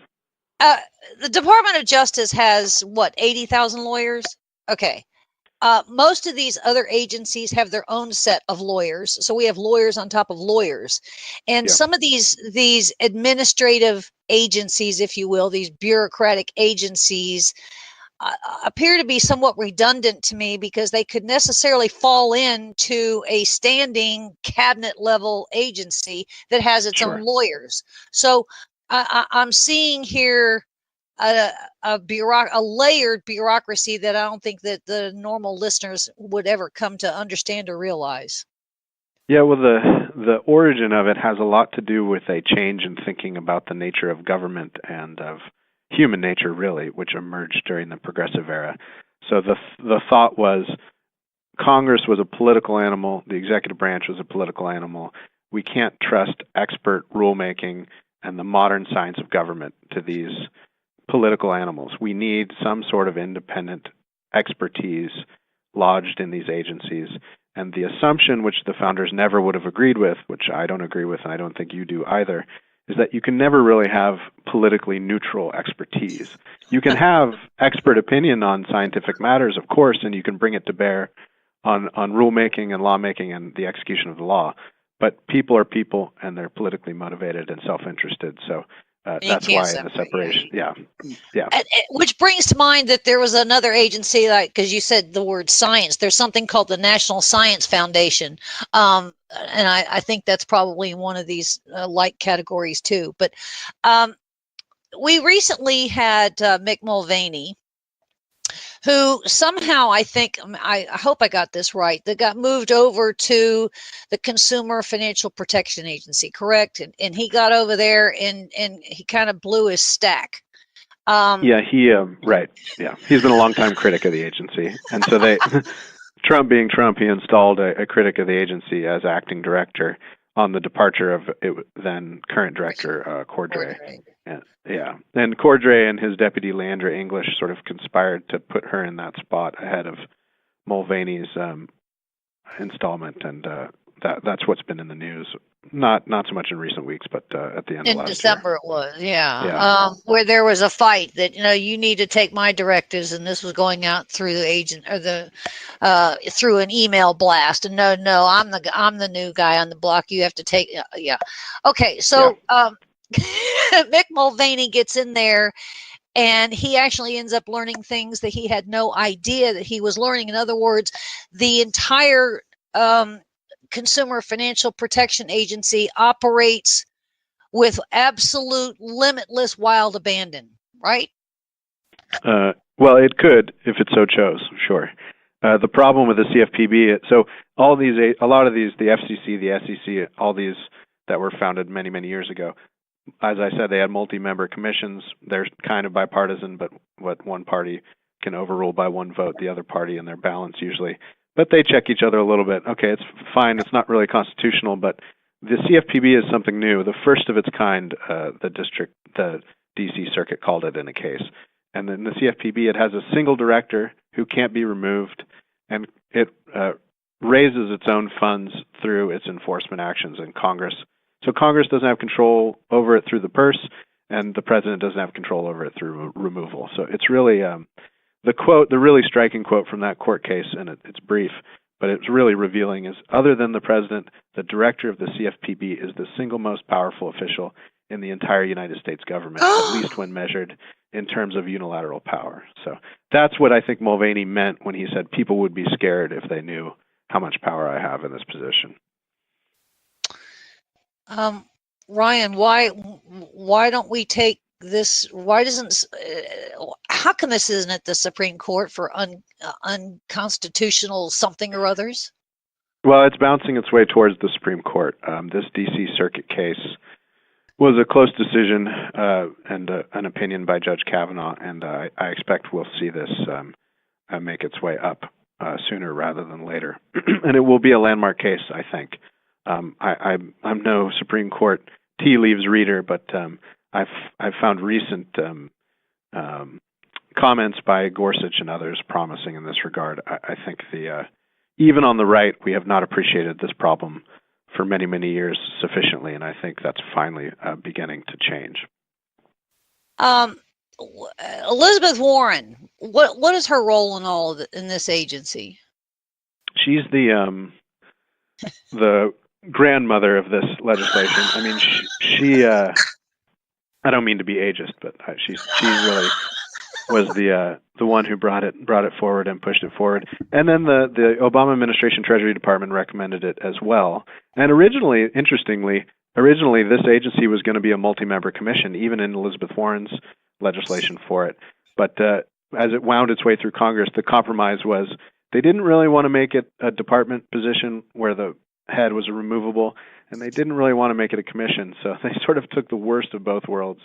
The Department of Justice has, 80,000 lawyers? Okay. Most of these other agencies have their own set of lawyers. So we have lawyers on top of lawyers. And some of these administrative agencies, if you will, these bureaucratic agencies, appear to be somewhat redundant to me because they could necessarily fall into a standing cabinet level agency that has its own lawyers. So I'm seeing here a layered bureaucracy that I don't think that the normal listeners would ever come to understand or realize. Yeah, well, the origin of it has a lot to do with a change in thinking about the nature of government and of human nature, really, which emerged during the progressive era. So the thought was Congress was a political animal, the executive branch was a political animal. We can't trust expert rulemaking and the modern science of government to these political animals. We need some sort of independent expertise lodged in these agencies. And the assumption, which the founders never would have agreed with, which I don't agree with and I don't think you do either, is that you can never really have politically neutral expertise. You can have expert opinion on scientific matters, of course, and you can bring it to bear on rulemaking and lawmaking and the execution of the law. But people are people, and they're politically motivated and self-interested. So that's why the separation. Yeah. Which brings to mind that there was another agency, like, because you said the word science, there's something called the National Science Foundation. And I think that's probably one of these like categories too. But we recently had Mick Mulvaney, who somehow, I think, I hope I got this right, that got moved over to the Consumer Financial Protection Agency, correct? And he got over there and he kind of blew his stack. Right. Yeah. He's been a longtime critic of the agency. And so Trump being Trump, he installed a critic of the agency as acting director on the departure of then current director, Cordray. And Cordray and his deputy Leandra English sort of conspired to put her in that spot ahead of Mulvaney's installment, and that's what's been in the news. Not so much in recent weeks, but at the end of last December year. it was, where there was a fight that you need to take my directives, and this was going out through the agent or through an email blast. And no, I'm the new guy on the block. You have to take Okay, so Mick Mulvaney gets in there, and he actually ends up learning things that he had no idea that he was learning. In other words, the entire Consumer Financial Protection Agency operates with absolute limitless wild abandon, right? Well, it could if it so chose, sure. The problem with the CFPB, so a lot of these, the FCC, the SEC, all these that were founded many, many years ago, as I said, they had multi-member commissions. They're kind of bipartisan, but what one party can overrule by one vote, the other party, and they're balanced usually. But they check each other a little bit. Okay, it's fine. It's not really constitutional, but the CFPB is something new, the first of its kind. The D.C. Circuit called it in a case. And then the CFPB, it has a single director who can't be removed, and it raises its own funds through its enforcement actions in Congress. So Congress doesn't have control over it through the purse, and the president doesn't have control over it through removal. So it's really the really striking quote from that court case, and it's brief, but it's really revealing, is other than the president, the director of the CFPB is the single most powerful official in the entire United States government, at least when measured in terms of unilateral power. So that's what I think Mulvaney meant when he said people would be scared if they knew how much power I have in this position. Ryan, why don't we take this? Why doesn't? How come this isn't at the Supreme Court for unconstitutional something or others? Well, it's bouncing its way towards the Supreme Court. This D.C. Circuit case was a close decision and an opinion by Judge Kavanaugh, and I expect we'll see this make its way up sooner rather than later. And it will be a landmark case, I think. I'm no Supreme Court tea leaves reader, but I've found recent comments by Gorsuch and others promising in this regard. I think even on the right, we have not appreciated this problem for many, many years sufficiently, and I think that's finally beginning to change. Elizabeth Warren, what is her role in all of in this agency? She's the grandmother of this legislation. I mean, she I don't mean to be ageist, but she really was the one who brought it forward and pushed it forward. And then the Obama administration Treasury Department recommended it as well. And interestingly, this agency was going to be a multi-member commission, even in Elizabeth Warren's legislation for it. But as it wound its way through Congress, the compromise was they didn't really want to make it a department position where the head was removable, and they didn't really want to make it a commission. So they sort of took the worst of both worlds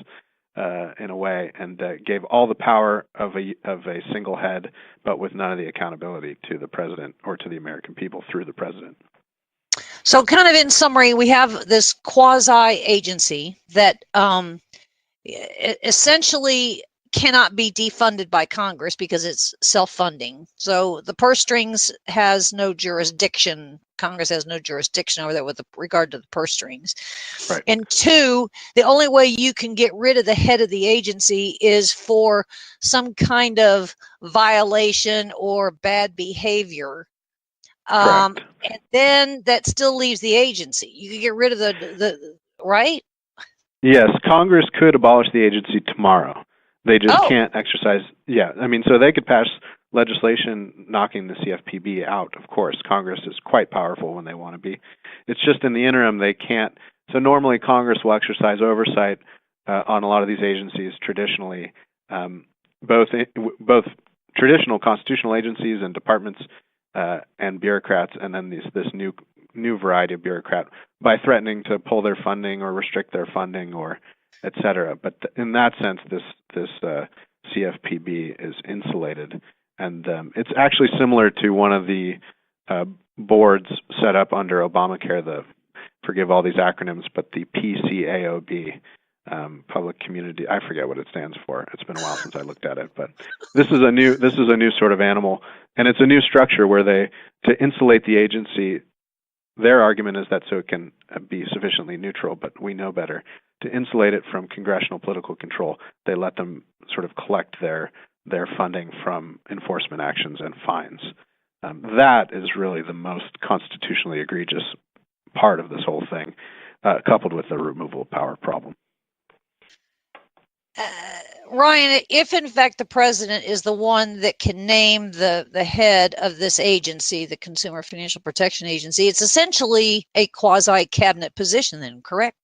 in a way, and gave all the power of a single head, but with none of the accountability to the president or to the American people through the president. So kind of in summary, we have this quasi-agency that essentially cannot be defunded by Congress because it's self-funding. So the purse strings has no jurisdiction. Congress has no jurisdiction over that with regard to the purse strings. Right. And two, the only way you can get rid of the head of the agency is for some kind of violation or bad behavior. And then that still leaves the agency. You can get rid of the right? Yes, Congress could abolish the agency tomorrow. They just can't exercise. Yeah, I mean, so they could pass legislation knocking the CFPB out. Of course, Congress is quite powerful when they want to be. It's just in the interim they can't. So normally Congress will exercise oversight on a lot of these agencies traditionally, both traditional constitutional agencies and departments and bureaucrats, and then this new variety of bureaucrat by threatening to pull their funding or restrict their funding or et cetera. But in that sense, this CFPB is insulated, and it's actually similar to one of the boards set up under Obamacare. Forgive all these acronyms, but the PCAOB, Public Community. I forget what it stands for. It's been a while since I looked at it, but this is a new sort of animal, and it's a new structure where to insulate the agency. Their argument is that so it can be sufficiently neutral, but we know better. To insulate it from congressional political control, they let them sort of collect their funding from enforcement actions and fines. That is really the most constitutionally egregious part of this whole thing, coupled with the removal of power problem. Ryan, if in fact the president is the one that can name the head of this agency, the Consumer Financial Protection Agency, it's essentially a quasi-cabinet position then, correct?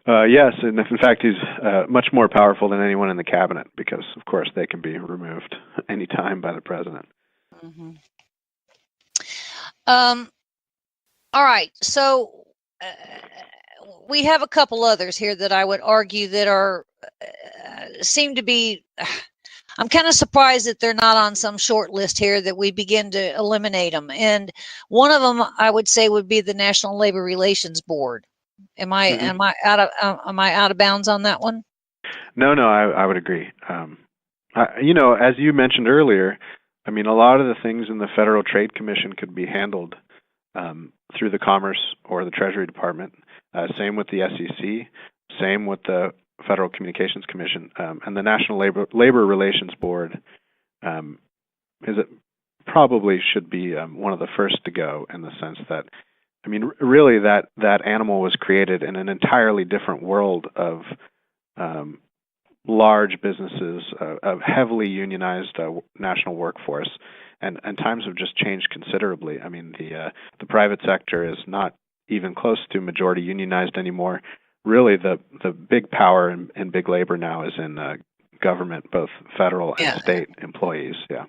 Yes, and in fact he's much more powerful than anyone in the cabinet because, of course, they can be removed any time by the president. Mm-hmm. All right, so we have a couple others here that I would argue that are seem to be. I'm kind of surprised that they're not on some short list here that we begin to eliminate them. And one of them I would say would be the National Labor Relations Board. Am I out of bounds on that one? No, I would agree. As you mentioned earlier, I mean, a lot of the things in the Federal Trade Commission could be handled through the Commerce or the Treasury Department. Same with the SEC. Same with the Federal Communications Commission, and the National Labor Relations Board. Probably should be one of the first to go in the sense that. I mean, really, that animal was created in an entirely different world of large businesses, of heavily unionized national workforce, and times have just changed considerably. I mean, the private sector is not even close to majority unionized anymore. Really, the big power and big labor now is in government, both federal and state employees. Yeah.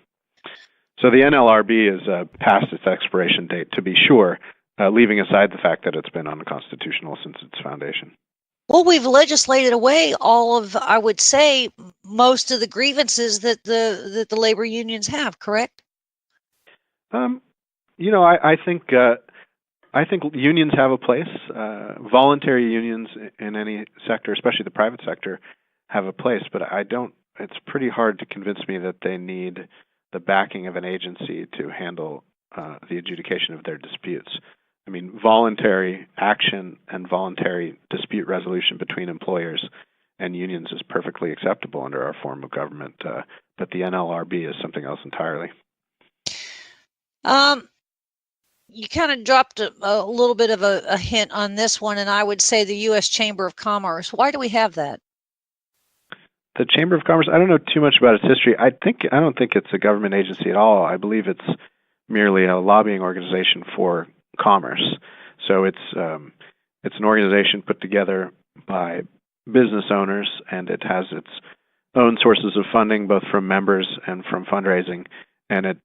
So the NLRB is past its expiration date, to be sure. Leaving aside the fact that it's been unconstitutional since its foundation. Well, we've legislated away all of, I would say, most of the grievances that the labor unions have, correct? I think I think unions have a place. Voluntary unions in any sector, especially the private sector, have a place. But I don't. It's pretty hard to convince me that they need the backing of an agency to handle the adjudication of their disputes. I mean, voluntary action and voluntary dispute resolution between employers and unions is perfectly acceptable under our form of government. But the NLRB is something else entirely. You kind of dropped a little bit of a hint on this one, and I would say the U.S. Chamber of Commerce. Why do we have that? The Chamber of Commerce, I don't know too much about its history. I don't think it's a government agency at all. I believe it's merely a lobbying organization for commerce. So it's an organization put together by business owners, and it has its own sources of funding, both from members and from fundraising, and it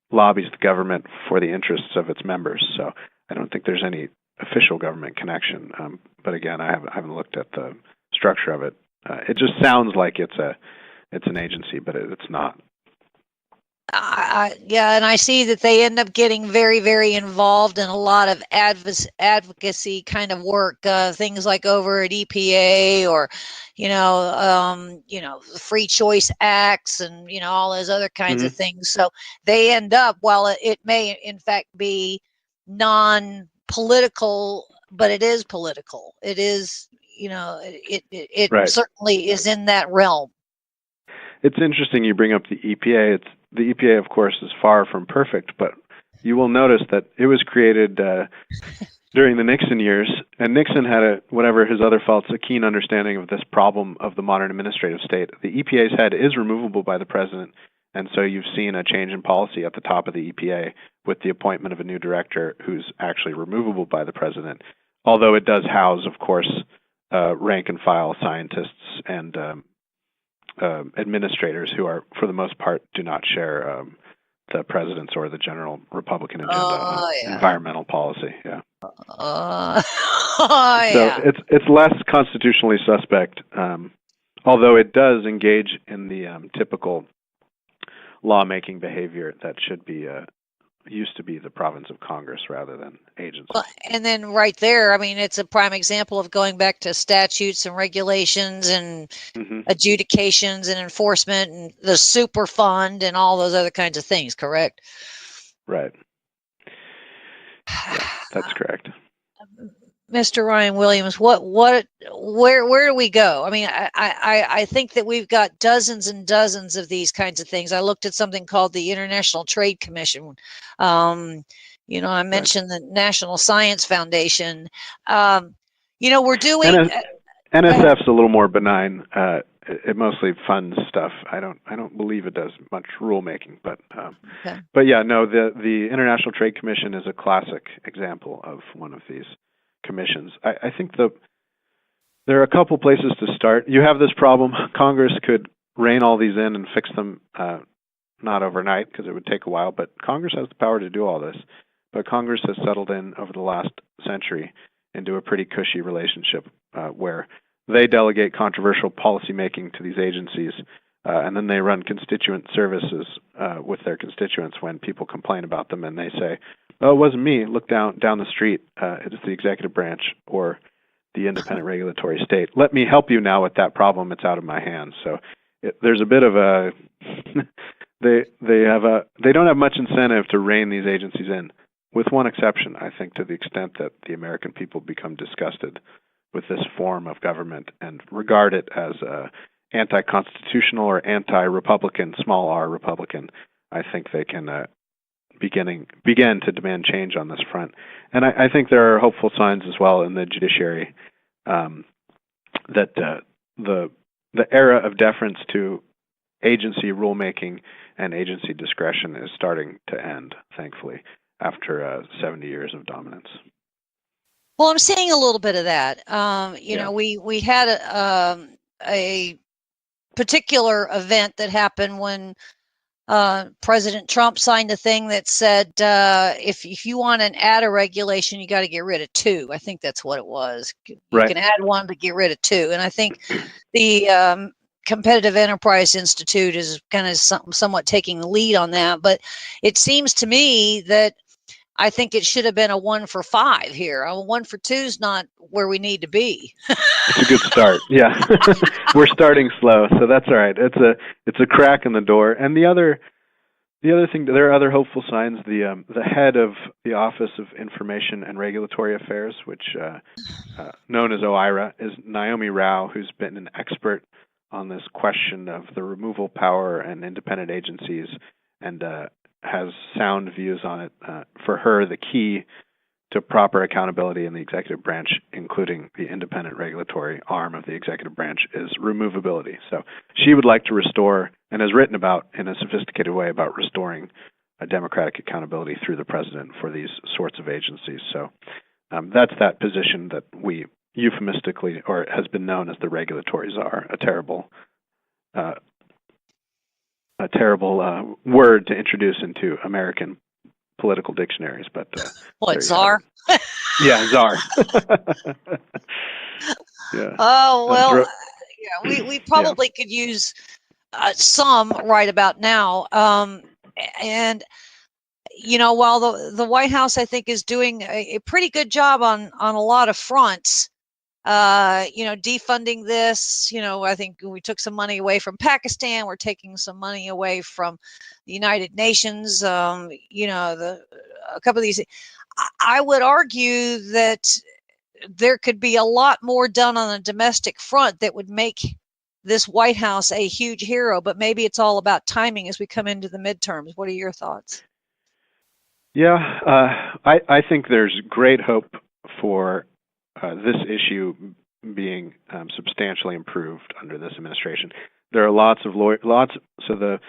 lobbies the government for the interests of its members. So I don't think there's any official government connection. But again, I haven't looked at the structure of it. It just sounds like it's an agency, but it's not. Yeah, and I see that they end up getting very, very involved in a lot of advocacy kind of work, things like over at EPA or, free choice acts and, all those other kinds of things. So they end up, while it may in fact be non-political, but it is political. It is, it right. Certainly is in that realm. It's interesting you bring up the EPA. The EPA, of course, is far from perfect, but you will notice that it was created during the Nixon years, and Nixon had, whatever his other faults, a keen understanding of this problem of the modern administrative state. The EPA's head is removable by the president, and so you've seen a change in policy at the top of the EPA with the appointment of a new director who's actually removable by the president, although it does house, of course, rank-and-file scientists and administrators who are, for the most part, do not share the president's or the general Republican agenda on environmental policy. Yeah. So it's less constitutionally suspect, although it does engage in the typical lawmaking behavior that should be used to be the province of Congress rather than agency. Well, and then right there, I mean, it's a prime example of going back to statutes and regulations and adjudications and enforcement and the super fund and all those other kinds of things, correct? Right. Yeah, that's correct. Mr. Ryan Williams, where do we go? I mean, I think that we've got dozens and dozens of these kinds of things. I looked at something called the International Trade Commission. I mentioned the National Science Foundation. We're doing. NSF's a little more benign. It mostly funds stuff. I don't believe it does much rulemaking, but yeah, no. The International Trade Commission is a classic example of one of these commissions. I think there are a couple places to start. You have this problem. Congress could rein all these in and fix them, not overnight because it would take a while, but Congress has the power to do all this. But Congress has settled in over the last century into a pretty cushy relationship where they delegate controversial policy making to these agencies, and then they run constituent services with their constituents when people complain about them, and they say, "Oh, it wasn't me. Look down the street. It's the executive branch or the independent regulatory state. Let me help you now with that problem. It's out of my hands." So there's a bit of a they don't have much incentive to rein these agencies in, with one exception, I think, to the extent that the American people become disgusted with this form of government and regard it as anti-constitutional or anti-Republican, small r Republican. I think they can begin to demand change on this front. And I think there are hopeful signs as well in the judiciary that the era of deference to agency rulemaking and agency discretion is starting to end, thankfully, after 70 years of dominance. Well, I'm seeing a little bit of that. We had a particular event that happened when President Trump signed a thing that said if you want to add a regulation, you got to get rid of two. I think that's what it was. You can add one to get rid of two. And I think the Competitive Enterprise Institute is kind of somewhat taking the lead on that. But it seems to me that I think it should have been a 1 for 5 here. A 1 for 2 is not where we need to be. It's a good start. Yeah, we're starting slow, so that's all right. It's a crack in the door. And the other thing, there are other hopeful signs. The head of the Office of Information and Regulatory Affairs, which known as OIRA, is Naomi Rao, who's been an expert on this question of the removal power and independent agencies, and has sound views on it. For her, the key to proper accountability in the executive branch, including the independent regulatory arm of the executive branch, is removability. So she would like to restore, and has written about in a sophisticated way about restoring a democratic accountability through the president for these sorts of agencies. So that's that position that we euphemistically, or has been known as the regulatory czar, a terrible word to introduce into American political dictionaries, but what, czar? Yeah, czar. Yeah. Oh well, yeah, we probably could use some right about now. And while the White House, I think, is doing a pretty good job on a lot of fronts. Defunding this, I think we took some money away from Pakistan. We're taking some money away from the United Nations. A couple of these. I would argue that there could be a lot more done on a domestic front that would make this White House a huge hero, but maybe it's all about timing as we come into the midterms. What are your thoughts? Yeah, I think there's great hope for this issue being substantially improved under this administration. There are lots. So the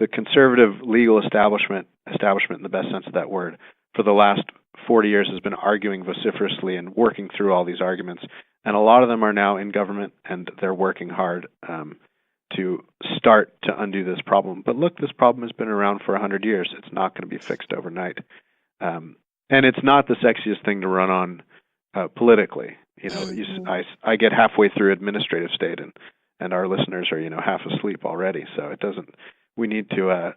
conservative legal establishment in the best sense of that word, for the last 40 years has been arguing vociferously and working through all these arguments. And a lot of them are now in government, and they're working hard to start to undo this problem. But look, this problem has been around for 100 years. It's not going to be fixed overnight. And it's not the sexiest thing to run on politically. I get halfway through administrative state, and our listeners are half asleep already. So it doesn't. We need to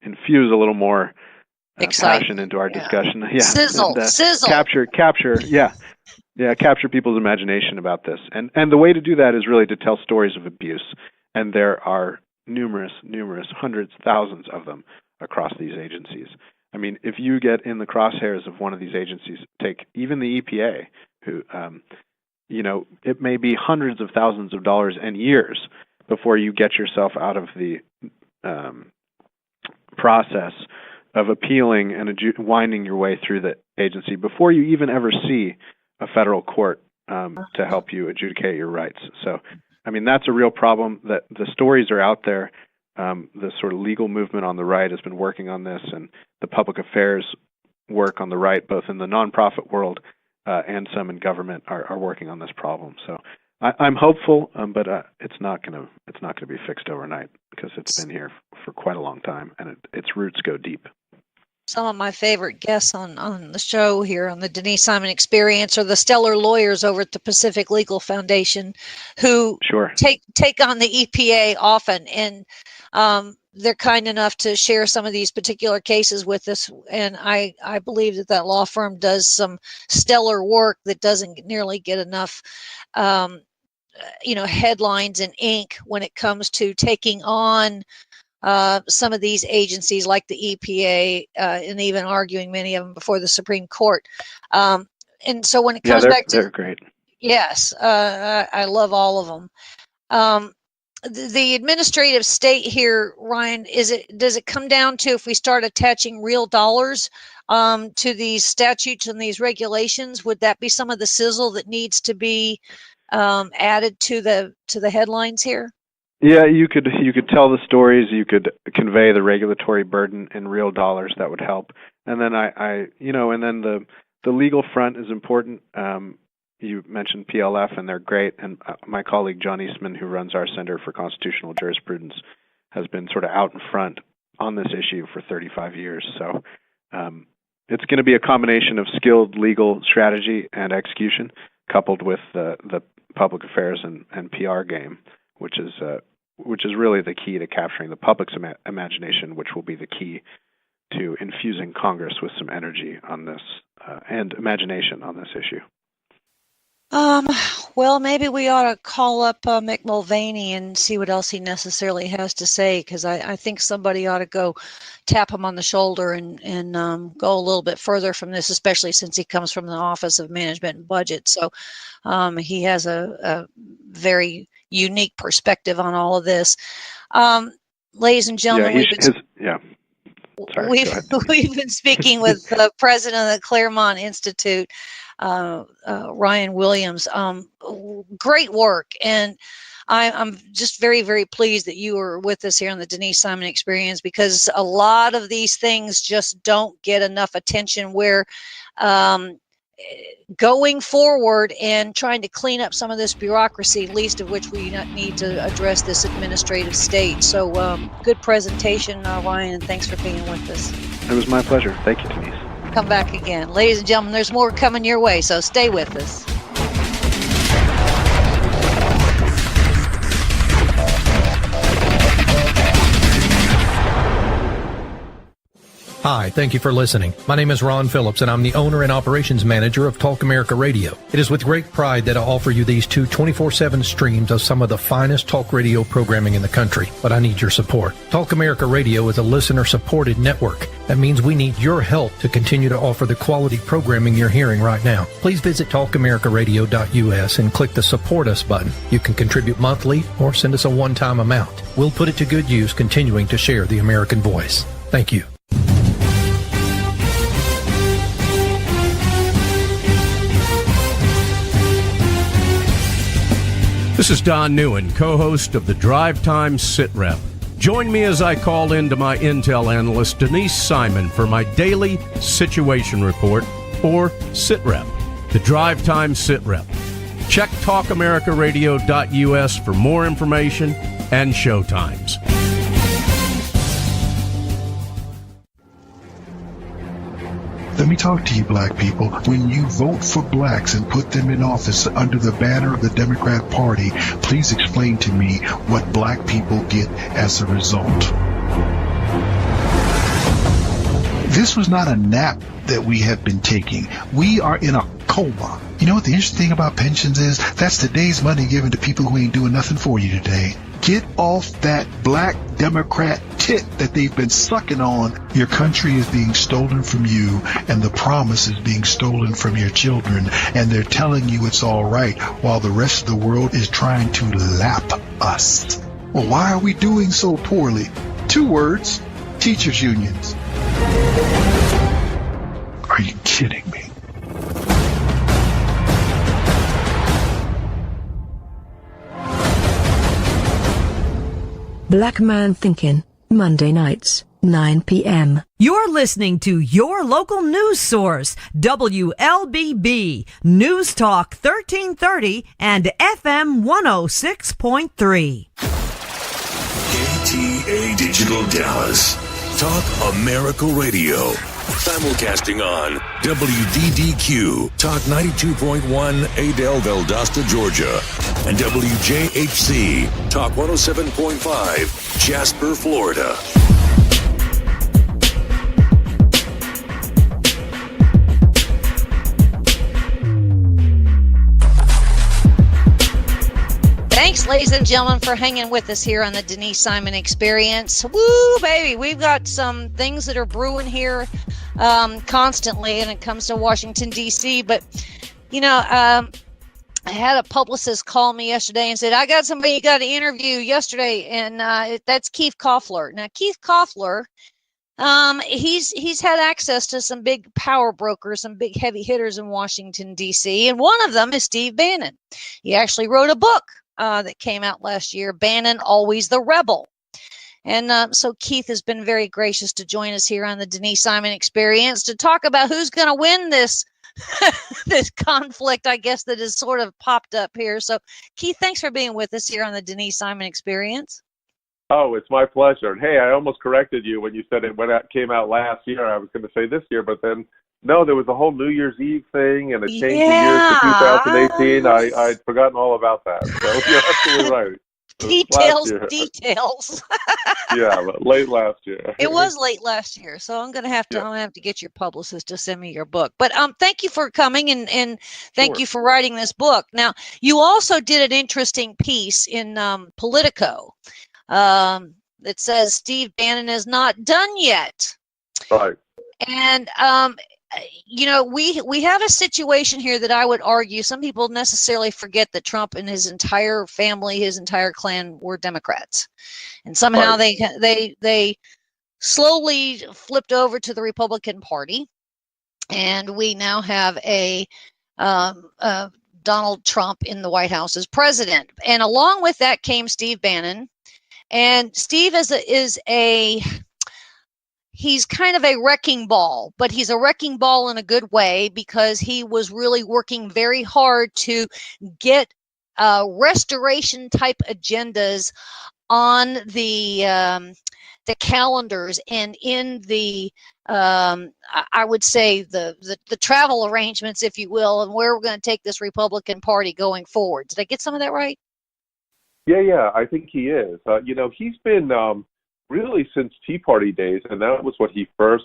infuse a little more passion into our discussion. Yeah, sizzle. Capture. Yeah, capture people's imagination about this. And the way to do that is really to tell stories of abuse. And there are numerous, hundreds, thousands of them across these agencies. I mean, if you get in the crosshairs of one of these agencies, take even the EPA, who, it may be hundreds of thousands of dollars and years before you get yourself out of the process of appealing and winding your way through the agency before you even ever see a federal court to help you adjudicate your rights. So, I mean, that's a real problem. That the stories are out there. The sort of legal movement on the right has been working on this, and the public affairs work on the right, both in the nonprofit world and some in government, are working on this problem. So I'm hopeful, but it's not going to be fixed overnight, because it's been here for quite a long time, and its roots go deep. Some of my favorite guests on the show here on the Denise Simon Experience are the stellar lawyers over at the Pacific Legal Foundation, who take on the EPA often, and they're kind enough to share some of these particular cases with us. And I believe that law firm does some stellar work that doesn't nearly get enough headlines and ink when it comes to taking on some of these agencies like the EPA, and even arguing many of them before the Supreme Court. And so when it comes back to, they're great. Yes, I love all of them. The administrative state here, Ryan, does it come down to, if we start attaching real dollars to these statutes and these regulations, would that be some of the sizzle that needs to be added to the headlines here? Yeah, you could tell the stories. You could convey the regulatory burden in real dollars. That would help. And then and then the legal front is important. You mentioned PLF, and they're great. And my colleague John Eastman, who runs our Center for Constitutional Jurisprudence, has been sort of out in front on this issue for 35 years. So it's going to be a combination of skilled legal strategy and execution, coupled with the public affairs and PR game, which is really the key to capturing the public's imagination, which will be the key to infusing Congress with some energy on this and imagination on this issue. Well, maybe we ought to call up Mick Mulvaney and see what else he necessarily has to say, because I think somebody ought to go tap him on the shoulder and go a little bit further from this, especially since he comes from the Office of Management and Budget. So he has a very unique perspective on all of this. Ladies and gentlemen, we've been speaking with the president of the Claremont Institute, Ryan Williams. Great work, and I'm just very, very pleased that you were with us here on the Denise Simon Experience, because a lot of these things just don't get enough attention, where going forward and trying to clean up some of this bureaucracy, least of which we need to address this administrative state. So good presentation, Ryan, and thanks for being with us. It was my pleasure. Thank you, Denise. Come back again. Ladies and gentlemen, there's more coming your way, so stay with us. Hi, thank you for listening. My name is Ron Phillips, and I'm the owner and operations manager of Talk America Radio. It is with great pride that I offer you these two 24/7 streams of some of the finest talk radio programming in the country, but I need your support. Talk America Radio is a listener-supported network. That means we need your help to continue to offer the quality programming you're hearing right now. Please visit talkamericaradio.us and click the Support Us button. You can contribute monthly or send us a one-time amount. We'll put it to good use continuing to share the American voice. Thank you. This is Don Newen, co-host of the Drive Time Sit Rep. Join me as I call in to my Intel analyst, Denise Simon, for my daily situation report, or Sit Rep, the Drive Time Sit Rep. Check talkamericaradio.us for more information and show times. Let me talk to you, black people. When you vote for blacks and put them in office under the banner of the Democrat Party, please explain to me what black people get as a result. This was not a nap that we have been taking. We are in a coma. You know what the interesting thing about pensions is? That's today's money given to people who ain't doing nothing for you today. Get off that black Democrat tit that they've been sucking on. Your country is being stolen from you, and the promise is being stolen from your children, and they're telling you it's all right while the rest of the world is trying to lap us. Well, why are we doing so poorly? 2 words: teachers' unions. Are you kidding me? Black Man Thinking, Monday nights, 9 p.m. You're listening to your local news source, WLBB, News Talk 1330 and FM 106.3. KTA Digital Dallas. Talk America Radio. Simulcasting on WDDQ, Talk 92.1, Adel, Valdosta, Georgia, and WJHC, Talk 107.5, Jasper, Florida. Thanks, ladies and gentlemen, for hanging with us here on the Denise Simon Experience. Woo, baby, we've got some things that are brewing here constantly when it comes to Washington, D.C. But, you know, I had a publicist call me yesterday and said, I got somebody you got to interview yesterday, and that's Keith Koffler. Now, Keith Koffler, he's had access to some big power brokers, some big heavy hitters in Washington, D.C., and one of them is Steve Bannon. He actually wrote a book that came out last year, Bannon, Always the Rebel. And so Keith has been very gracious to join us here on the Denise Simon Experience to talk about who's going to win this this conflict, I guess, that has sort of popped up here. So, Keith, thanks for being with us here on the Denise Simon Experience. Oh, it's my pleasure. And hey, I almost corrected you when you said it came out last year. I was going to say this year, but then no, there was a whole New Year's Eve thing, and it changed the years to 2018. I'd forgotten all about that. So you're absolutely right. Details. Yeah, but late last year. It was late last year, so I'm gonna have to get your publicist to send me your book. But thank you for coming and thank you for writing this book. Now, you also did an interesting piece in Politico that says Steve Bannon is not done yet. Right. And we have a situation here that I would argue some people necessarily forget that Trump and his entire family, his entire clan were Democrats, and somehow they slowly flipped over to the Republican Party, and we now have a Donald Trump in the White House as president. And along with that came Steve Bannon, and Steve he's kind of a wrecking ball, but he's a wrecking ball in a good way because he was really working very hard to get restoration type agendas on the calendars and in the I would say the travel arrangements, if you will, and where we're going to take this Republican Party going forward. Did I get some of that right? Yeah, I think he is. He's been really since Tea Party days, and that was what he first,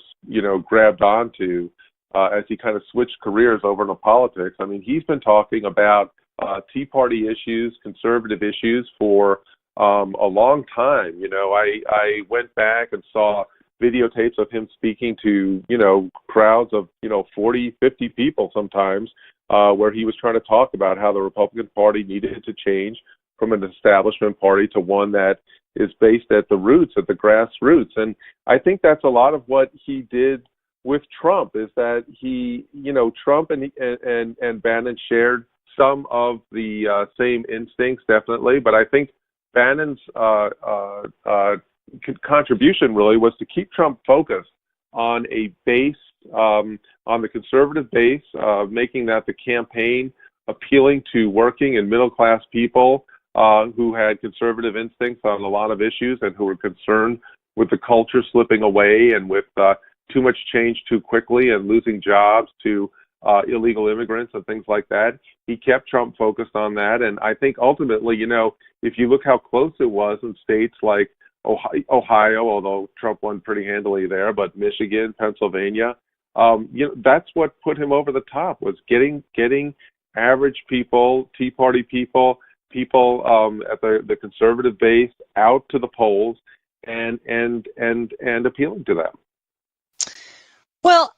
grabbed onto as he kind of switched careers over into politics. I mean, he's been talking about Tea Party issues, conservative issues for a long time. I went back and saw videotapes of him speaking to, crowds of, 40, 50 people sometimes, where he was trying to talk about how the Republican Party needed to change from an establishment party to one that is based at the roots, at the grassroots. And I think that's a lot of what he did with Trump, is that he, Trump and Bannon shared some of the same instincts, definitely. But I think Bannon's contribution really was to keep Trump focused on a base, on the conservative base, making that the campaign appealing to working and middle-class people who had conservative instincts on a lot of issues and who were concerned with the culture slipping away and with too much change too quickly and losing jobs to illegal immigrants and things like that. He kept Trump focused on that. And I think ultimately, if you look how close it was in states like Ohio, although Trump won pretty handily there, but Michigan, Pennsylvania, that's what put him over the top, was getting average people, Tea Party people at the conservative base out to the polls and appealing to them. Well,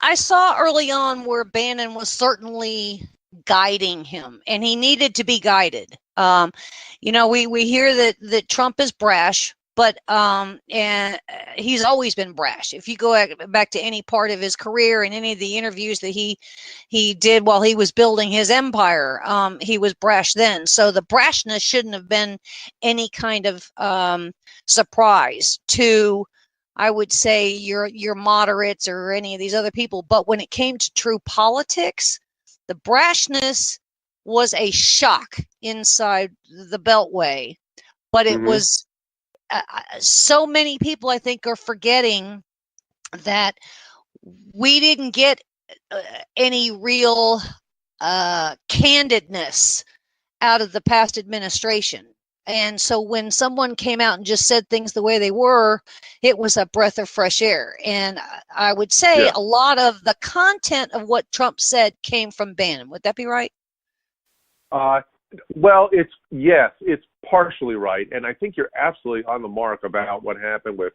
I saw early on where Bannon was certainly guiding him, and he needed to be guided. We hear that Trump is brash, but and he's always been brash. If you go back to any part of his career and any of the interviews that he did while he was building his empire, he was brash then. So the brashness shouldn't have been any kind of surprise to, I would say, your moderates or any of these other people. But when it came to true politics, the brashness was a shock inside the Beltway. But it was so many people, I think, are forgetting that we didn't get any real candidness out of the past administration. And so when someone came out and just said things the way they were, it was a breath of fresh air. And I would say a lot of the content of what Trump said came from Bannon. Would that be right? Well, it's partially right. And I think you're absolutely on the mark about what happened with,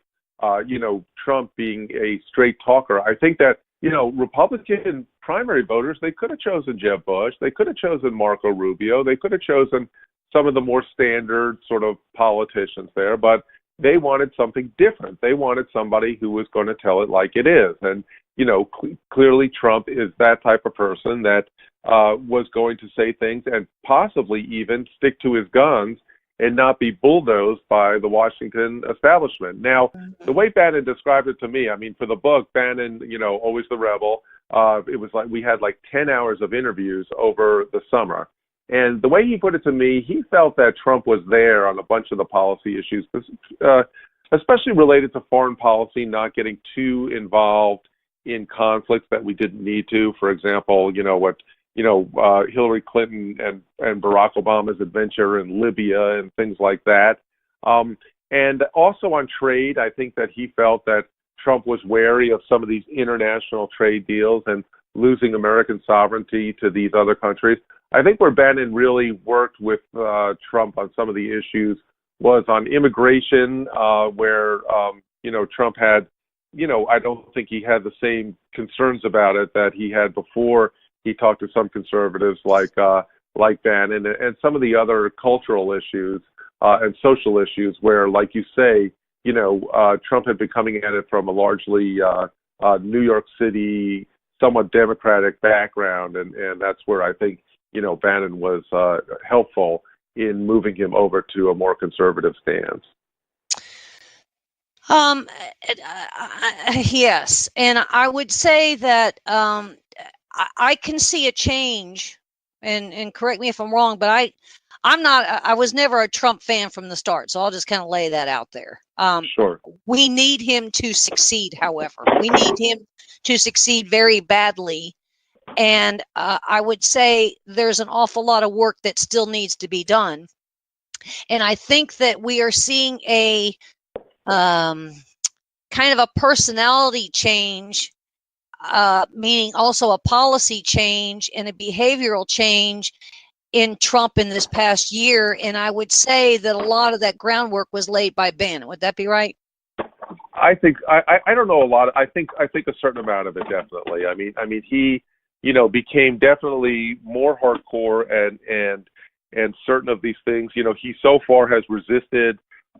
Trump being a straight talker. I think that, Republican primary voters, they could have chosen Jeb Bush. They could have chosen Marco Rubio. They could have chosen some of the more standard sort of politicians there, but they wanted something different. They wanted somebody who was going to tell it like it is. And, clearly Trump is that type of person that was going to say things and possibly even stick to his guns and not be bulldozed by the Washington establishment. Now, the way Bannon described it to me, I mean, for the book, Bannon, always the rebel, it was like we had like 10 hours of interviews over the summer. And the way he put it to me, he felt that Trump was there on a bunch of the policy issues, especially related to foreign policy, not getting too involved in conflicts that we didn't need to. For example, what Hillary Clinton and Barack Obama's adventure in Libya and things like that. And also on trade, I think that he felt that Trump was wary of some of these international trade deals and losing American sovereignty to these other countries. I think where Bannon really worked with Trump on some of the issues was on immigration, where, Trump had, I don't think he had the same concerns about it that he had before he talked to some conservatives like Bannon, and some of the other cultural issues and social issues where, like you say, Trump had been coming at it from a largely New York City, somewhat Democratic background, and that's where I think, Bannon was helpful in moving him over to a more conservative stance. Yes, and I would say that I can see a change, and correct me if I'm wrong, but I was never a Trump fan from the start, so I'll just kind of lay that out there. Sure. We need him to succeed, however. We need him to succeed very badly. And I would say there's an awful lot of work that still needs to be done. And I think that we are seeing a kind of a personality change, meaning also a policy change and a behavioral change in Trump in this past year. And I would say that a lot of that groundwork was laid by Bannon. Would that be right? I think I don't know a lot. I think a certain amount of it, definitely. I mean he became definitely more hardcore and certain of these things. He so far has resisted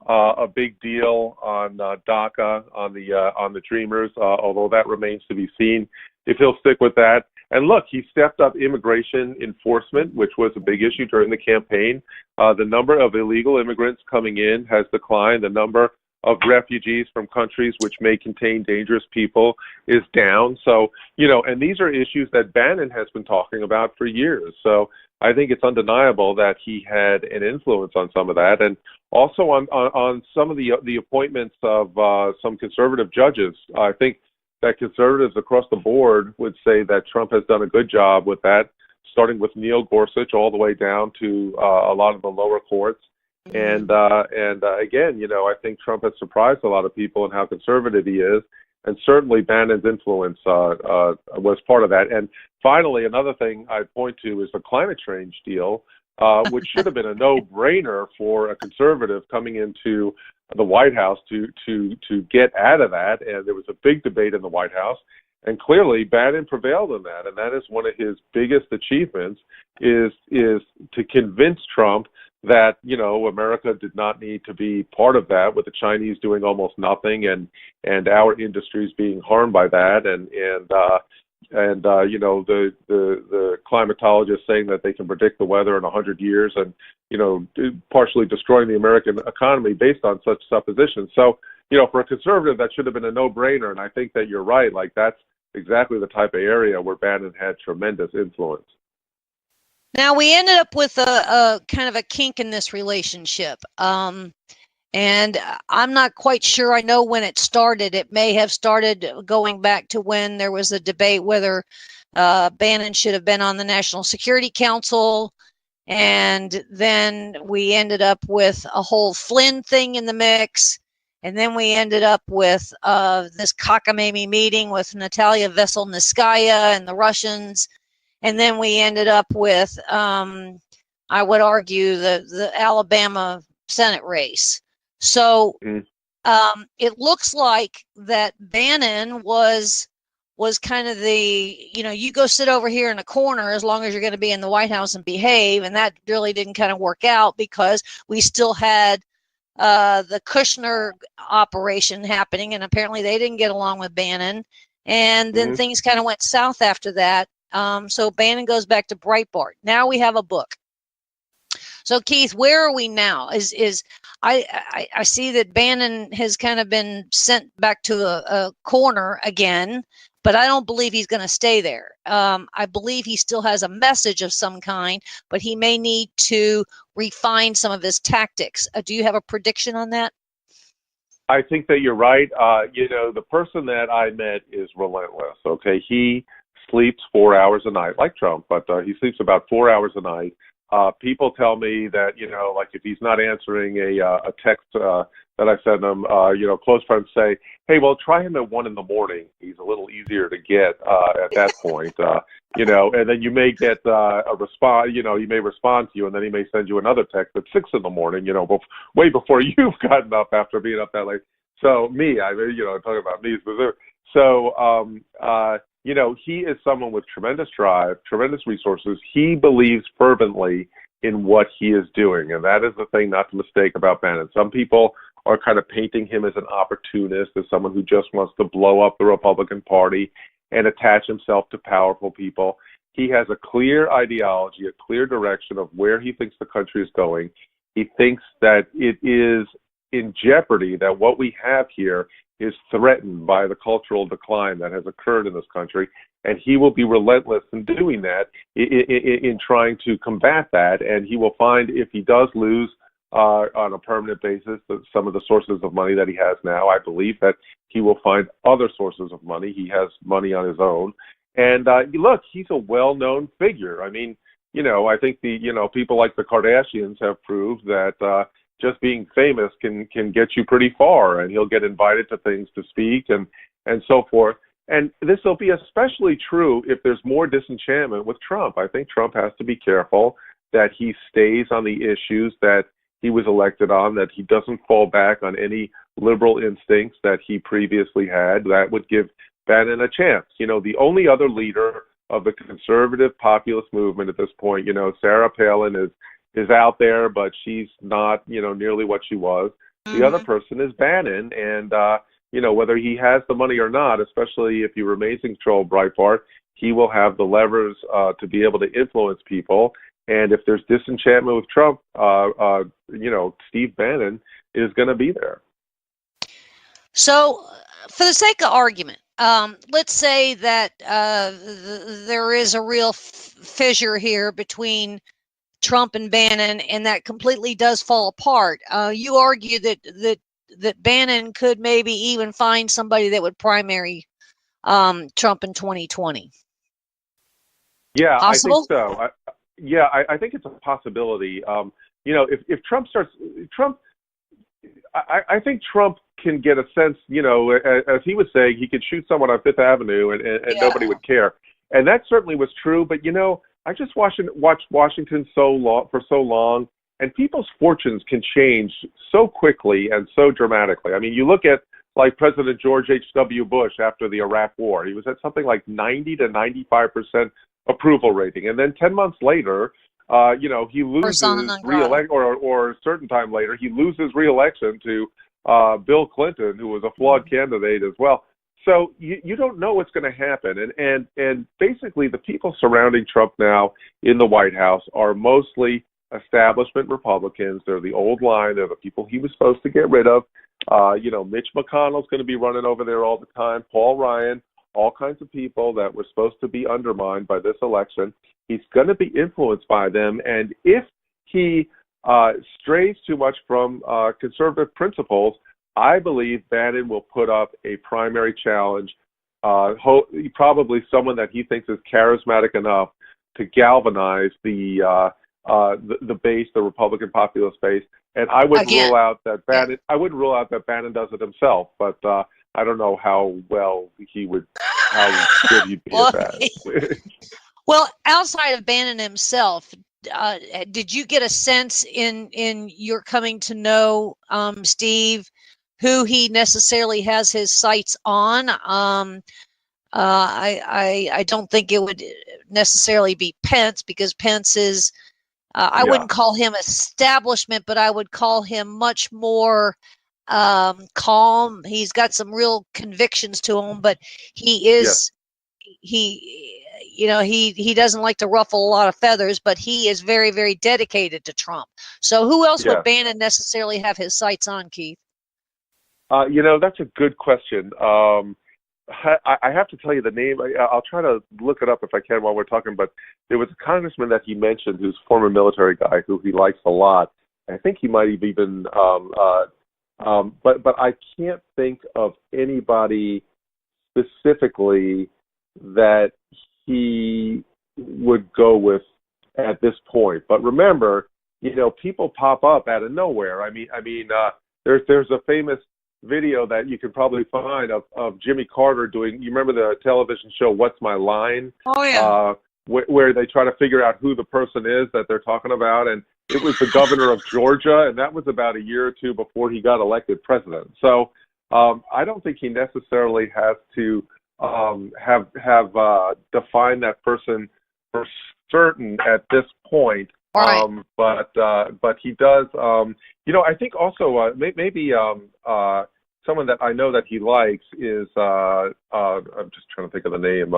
a big deal on DACA, on the Dreamers, although that remains to be seen if he'll stick with that. And look, he stepped up immigration enforcement, which was a big issue during the campaign. The number of illegal immigrants coming in has declined. The number of refugees from countries which may contain dangerous people is down. So, and these are issues that Bannon has been talking about for years. So I think it's undeniable that he had an influence on some of that, and also on some of the appointments of some conservative judges. I think that conservatives across the board would say that Trump has done a good job with that, starting with Neil Gorsuch all the way down to a lot of the lower courts. And again, I think Trump has surprised a lot of people in how conservative he is, and certainly Bannon's influence was part of that. And finally, another thing I'd point to is the climate change deal, which should have been a no-brainer for a conservative coming into the White House to get out of that. And there was a big debate in the White House, and clearly Bannon prevailed in that. And that is one of his biggest achievements, is to convince Trump that, America did not need to be part of that, with the Chinese doing almost nothing and our industries being harmed by that. And the climatologists saying that they can predict the weather in 100 years and, partially destroying the American economy based on such suppositions. So, for a conservative, that should have been a no-brainer. And I think that you're right. Like, that's exactly the type of area where Bannon had tremendous influence. Now, we ended up with a kind of a kink in this relationship. And I'm not quite sure I know when it started. It may have started going back to when there was a debate whether Bannon should have been on the National Security Council. And then we ended up with a whole Flynn thing in the mix. And then we ended up with this cockamamie meeting with Natalia Veselnitskaya and the Russians. And then we ended up with, I would argue, the Alabama Senate race. So it looks like that Bannon was kind of the, you go sit over here in a corner as long as you're going to be in the White House and behave. And that really didn't kind of work out, because we still had the Kushner operation happening, and apparently they didn't get along with Bannon. And then things kind of went south after that. So Bannon goes back to Breitbart. Now we have a book. So Keith, where are we now? I see that Bannon has kind of been sent back to a corner again, but I don't believe he's going to stay there. I believe he still has a message of some kind, but he may need to refine some of his tactics. Do you have a prediction on that? I think that you're right. The person that I met is relentless. Okay, he sleeps 4 hours a night, like Trump, but he sleeps about 4 hours a night. People tell me that, like if he's not answering a text that I send him, close friends say, hey, well, try him at 1 a.m. He's a little easier to get at that point, and then you may get a response, he may respond to you, and then he may send you another text at 6 a.m, way before you've gotten up after being up that late. So talking about me specifically. So, he is someone with tremendous drive, tremendous resources. He believes fervently in what he is doing, and that is the thing not to mistake about Bannon. Some people are kind of painting him as an opportunist, as someone who just wants to blow up the Republican Party and attach himself to powerful people. He has a clear ideology, a clear direction of where he thinks the country is going. He thinks that it is in jeopardy, that what we have here is threatened by the cultural decline that has occurred in this country, and he will be relentless in doing that, in trying to combat that, and he will find, if he does lose on a permanent basis some of the sources of money that he has now, I believe that he will find other sources of money. He has money on his own, and look, he's a well-known figure. I mean, I think people like the Kardashians have proved that just being famous can get you pretty far, and he'll get invited to things to speak and so forth. And this will be especially true if there's more disenchantment with Trump. I think Trump has to be careful that he stays on the issues that he was elected on, that he doesn't fall back on any liberal instincts that he previously had. That would give Bannon a chance. The only other leader of the conservative populist movement at this point, Sarah Palin is out there, but she's not, nearly what she was. The other person is Bannon, and, whether he has the money or not, especially if he remains in control of Breitbart, he will have the levers to be able to influence people. And if there's disenchantment with Trump, Steve Bannon is going to be there. So, for the sake of argument, let's say that there is a real fissure here between Trump and Bannon, and that completely does fall apart. You argue that Bannon could maybe even find somebody that would primary Trump in 2020. Yeah, possible? I think so. I think it's a possibility. If Trump starts, I think Trump can get a sense, as he was saying, he could shoot someone on Fifth Avenue and nobody would care. And that certainly was true. But, I just watched Washington for so long, and people's fortunes can change so quickly and so dramatically. I mean, you look at like President George H.W. Bush after the Iraq War. He was at something like 90 to 95% approval rating. And then 10 months later, he loses re-election, or a certain time later, he loses re-election to Bill Clinton, who was a flawed candidate as well. So you don't know what's going to happen. And basically the people surrounding Trump now in the White House are mostly establishment Republicans. They're the old line. They're the people he was supposed to get rid of. Mitch McConnell's going to be running over there all the time. Paul Ryan, all kinds of people that were supposed to be undermined by this election. He's going to be influenced by them. And if he strays too much from conservative principles, I believe Bannon will put up a primary challenge, probably someone that he thinks is charismatic enough to galvanize the base, the Republican populist base. And I would rule out that Bannon. I wouldn't rule out that Bannon does it himself, but I don't know how good he'd be at that. Well, outside of Bannon himself, did you get a sense in your coming to know Steve, who he necessarily has his sights on? I don't think it would necessarily be Pence, because Pence is, I wouldn't call him establishment, but I would call him much more calm. He's got some real convictions to him, but he is, he doesn't like to ruffle a lot of feathers, but he is very, very dedicated to Trump. So who else would Bannon necessarily have his sights on, Keith? That's a good question. I have to tell you the name. I'll try to look it up if I can while we're talking, but there was a congressman that he mentioned who's a former military guy who he likes a lot. I think he might have even, but I can't think of anybody specifically that he would go with at this point. But remember, people pop up out of nowhere. There's a famous video that you can probably find of Jimmy Carter doing. You remember the television show What's My Line? Oh yeah. Where they try to figure out who the person is that they're talking about, and it was the governor of Georgia, and that was about a year or two before he got elected president. So I don't think he necessarily has to have defined that person for certain at this point. Right. But he does. I think also maybe someone that I know that he likes is I'm just trying to think of the name.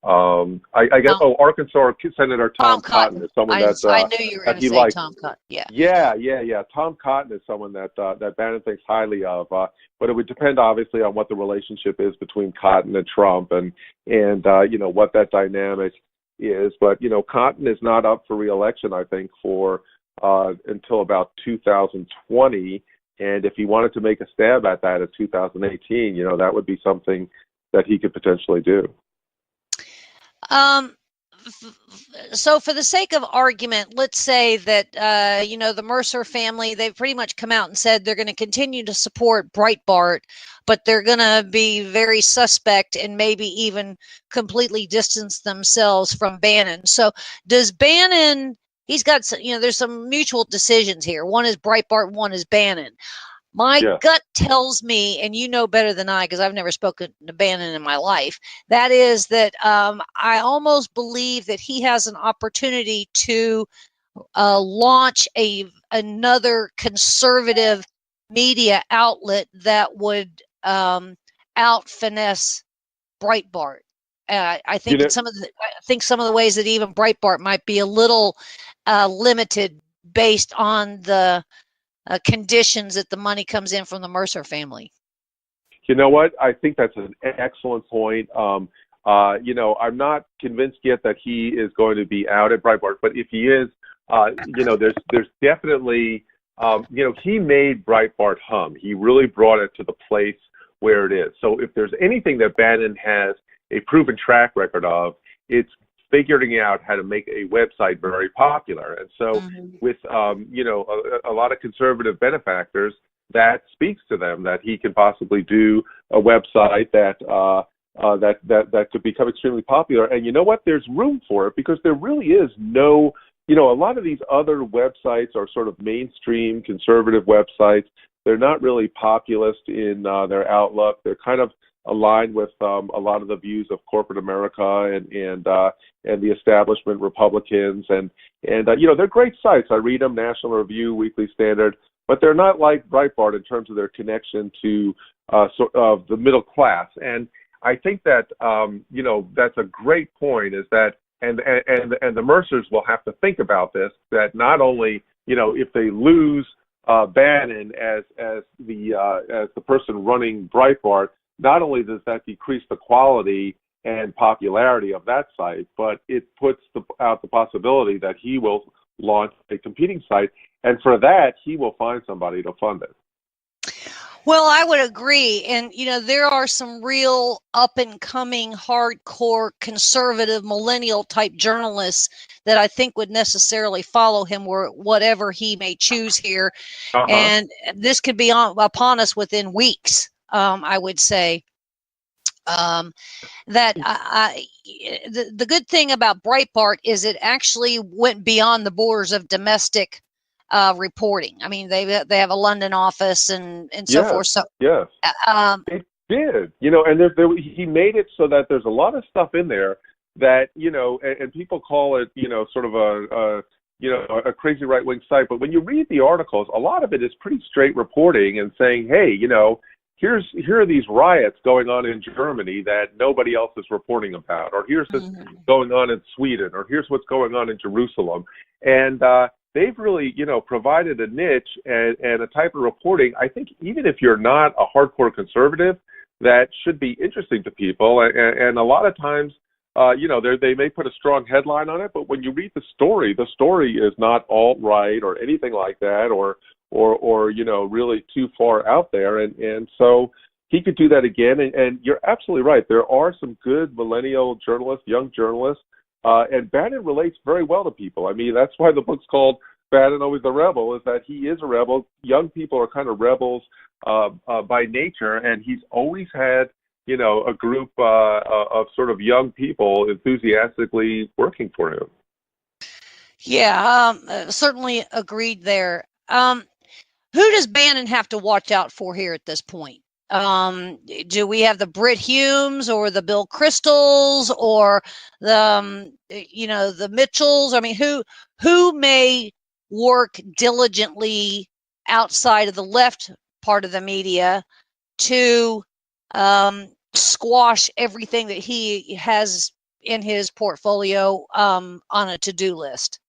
I guess Arkansas Senator Tom Cotton is someone that I knew you were going to say likes. Tom Cotton. Yeah. Yeah. Tom Cotton is someone that Bannon thinks highly of. But it would depend obviously on what the relationship is between Cotton and Trump, and what that dynamic is. But Cotton is not up for re-election, I think, for until about 2020. And if he wanted to make a stab at that in 2018, that would be something that he could potentially do. So for the sake of argument, let's say that, the Mercer family, they've pretty much come out and said they're going to continue to support Breitbart, but they're going to be very suspect and maybe even completely distance themselves from Bannon. So does Bannon, he's got, there's some mutual decisions here. One is Breitbart, one is Bannon. My gut tells me, and you know better than I, because I've never spoken to Bannon in my life, that is that I almost believe that he has an opportunity to launch another conservative media outlet that would out-finesse Breitbart. I think some of the ways that even Breitbart might be a little limited based on the conditions that the money comes in from the Mercer family. You know what? I think that's an excellent point. I'm not convinced yet that he is going to be out at Breitbart, but if he is, there's definitely, he made Breitbart hum. He really brought it to the place where it is. So if there's anything that Bannon has a proven track record of, it's figuring out how to make a website very popular. And so with, a lot of conservative benefactors, that speaks to them that he can possibly do a website that could become extremely popular. And you know what? There's room for it, because there really is no, a lot of these other websites are sort of mainstream conservative websites. They're not really populist in their outlook. They're kind of aligned with a lot of the views of corporate America and the establishment Republicans, and they're great sites. I read them, National Review, Weekly Standard, but they're not like Breitbart in terms of their connection to sort of the middle class. And I think that that's a great point. Is that and the Mercers will have to think about this. That not only if they lose Bannon as the person running Breitbart, not only does that decrease the quality and popularity of that site, but it puts out the possibility that he will launch a competing site, and for that, he will find somebody to fund it. Well, I would agree. And, there are some real up-and-coming, hardcore, conservative, millennial-type journalists that I think would necessarily follow him whatever he may choose here. And this could be upon us within weeks. I would say that the good thing about Breitbart is it actually went beyond the borders of domestic reporting. I mean, they have a London office and so forth. So yes, it did. And he made it so that there's a lot of stuff in there that and people call it sort of a crazy right-wing site. But when you read the articles, a lot of it is pretty straight reporting and saying, hey, here are these riots going on in Germany that nobody else is reporting about, or here's this going on in Sweden, or here's what's going on in Jerusalem. And they've really, provided a niche and a type of reporting, I think, even if you're not a hardcore conservative, that should be interesting to people. And a lot of times, they may put a strong headline on it, but when you read the story is not alt-right or anything like that, or really too far out there. And so, he could do that again. And you're absolutely right. There are some good millennial journalists, young journalists, and Bannon relates very well to people. I mean, that's why the book's called Bannon Always the Rebel, is that he is a rebel. Young people are kind of rebels by nature, and he's always had, you know, a group of sort of young people enthusiastically working for him. Yeah, certainly agreed there. Who does Bannon have to watch out for here at this point? Do we have the Brit Humes or the Bill Cristols or the, the Mitchells? I mean, who may work diligently outside of the left part of the media to squash everything that he has in his portfolio on a to-do list?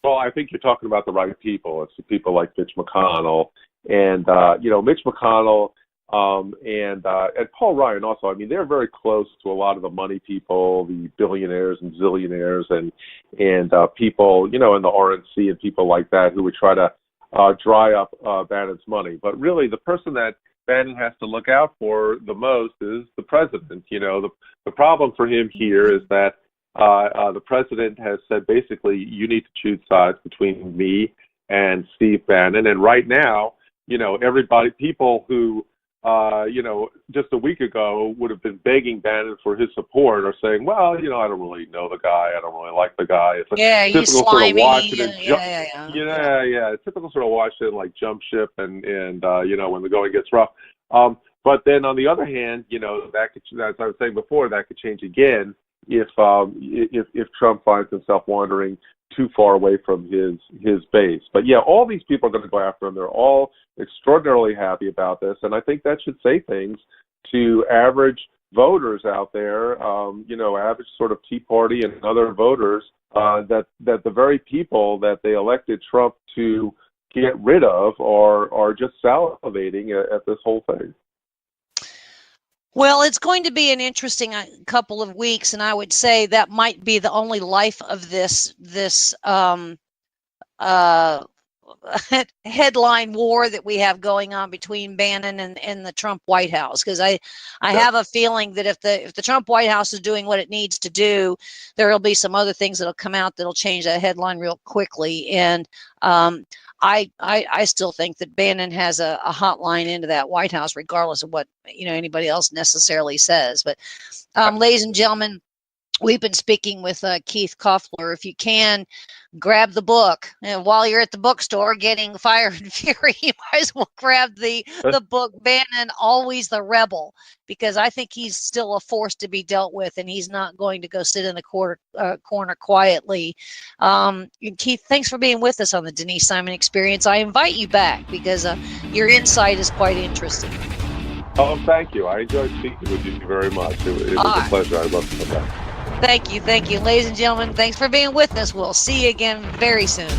Well, I think you're talking about the right people. It's the people like Mitch McConnell and, Mitch McConnell and Paul Ryan also. I mean, they're very close to a lot of the money people, the billionaires and zillionaires and people, in the RNC and people like that who would try to dry up Bannon's money. But really, the person that Bannon has to look out for the most is the president. The problem for him here is that the president has said basically you need to choose sides between me and Steve Bannon. And right now, people who, just a week ago would have been begging Bannon for his support are saying, well, I don't really know the guy. I don't really like the guy. It's like he's slimy. Typical sort of Washington, like jump ship and when the going gets rough. But then on the other hand, that could, as I was saying before, that could change again if Trump finds himself wandering too far away from his base. But yeah, all these people are going to go after him. They're all extraordinarily happy about this, and I think that should say things to average voters out there, average sort of Tea Party and other voters, that the very people that they elected Trump to get rid of are just salivating at this whole thing. Well, it's going to be an interesting couple of weeks, and I would say that might be the only life of this headline war that we have going on between Bannon and the Trump White House. Because I have a feeling that if the Trump White House is doing what it needs to do, there will be some other things that'll come out that'll change that headline real quickly. And I still think that Bannon has a hotline into that White House, regardless of what anybody else necessarily says. But ladies and gentlemen, we've been speaking with Keith Koffler. If you can, grab the book. And while you're at the bookstore getting Fire and Fury, you might as well grab the book, Bannon, Always the Rebel, because I think he's still a force to be dealt with, and he's not going to go sit in the corner quietly. Keith, thanks for being with us on the Denise Simon Experience. I invite you back because your insight is quite interesting. Oh, thank you. I enjoyed speaking with you very much. It was a pleasure. I'd love to come back. Thank you. Ladies and gentlemen, thanks for being with us. We'll see you again very soon.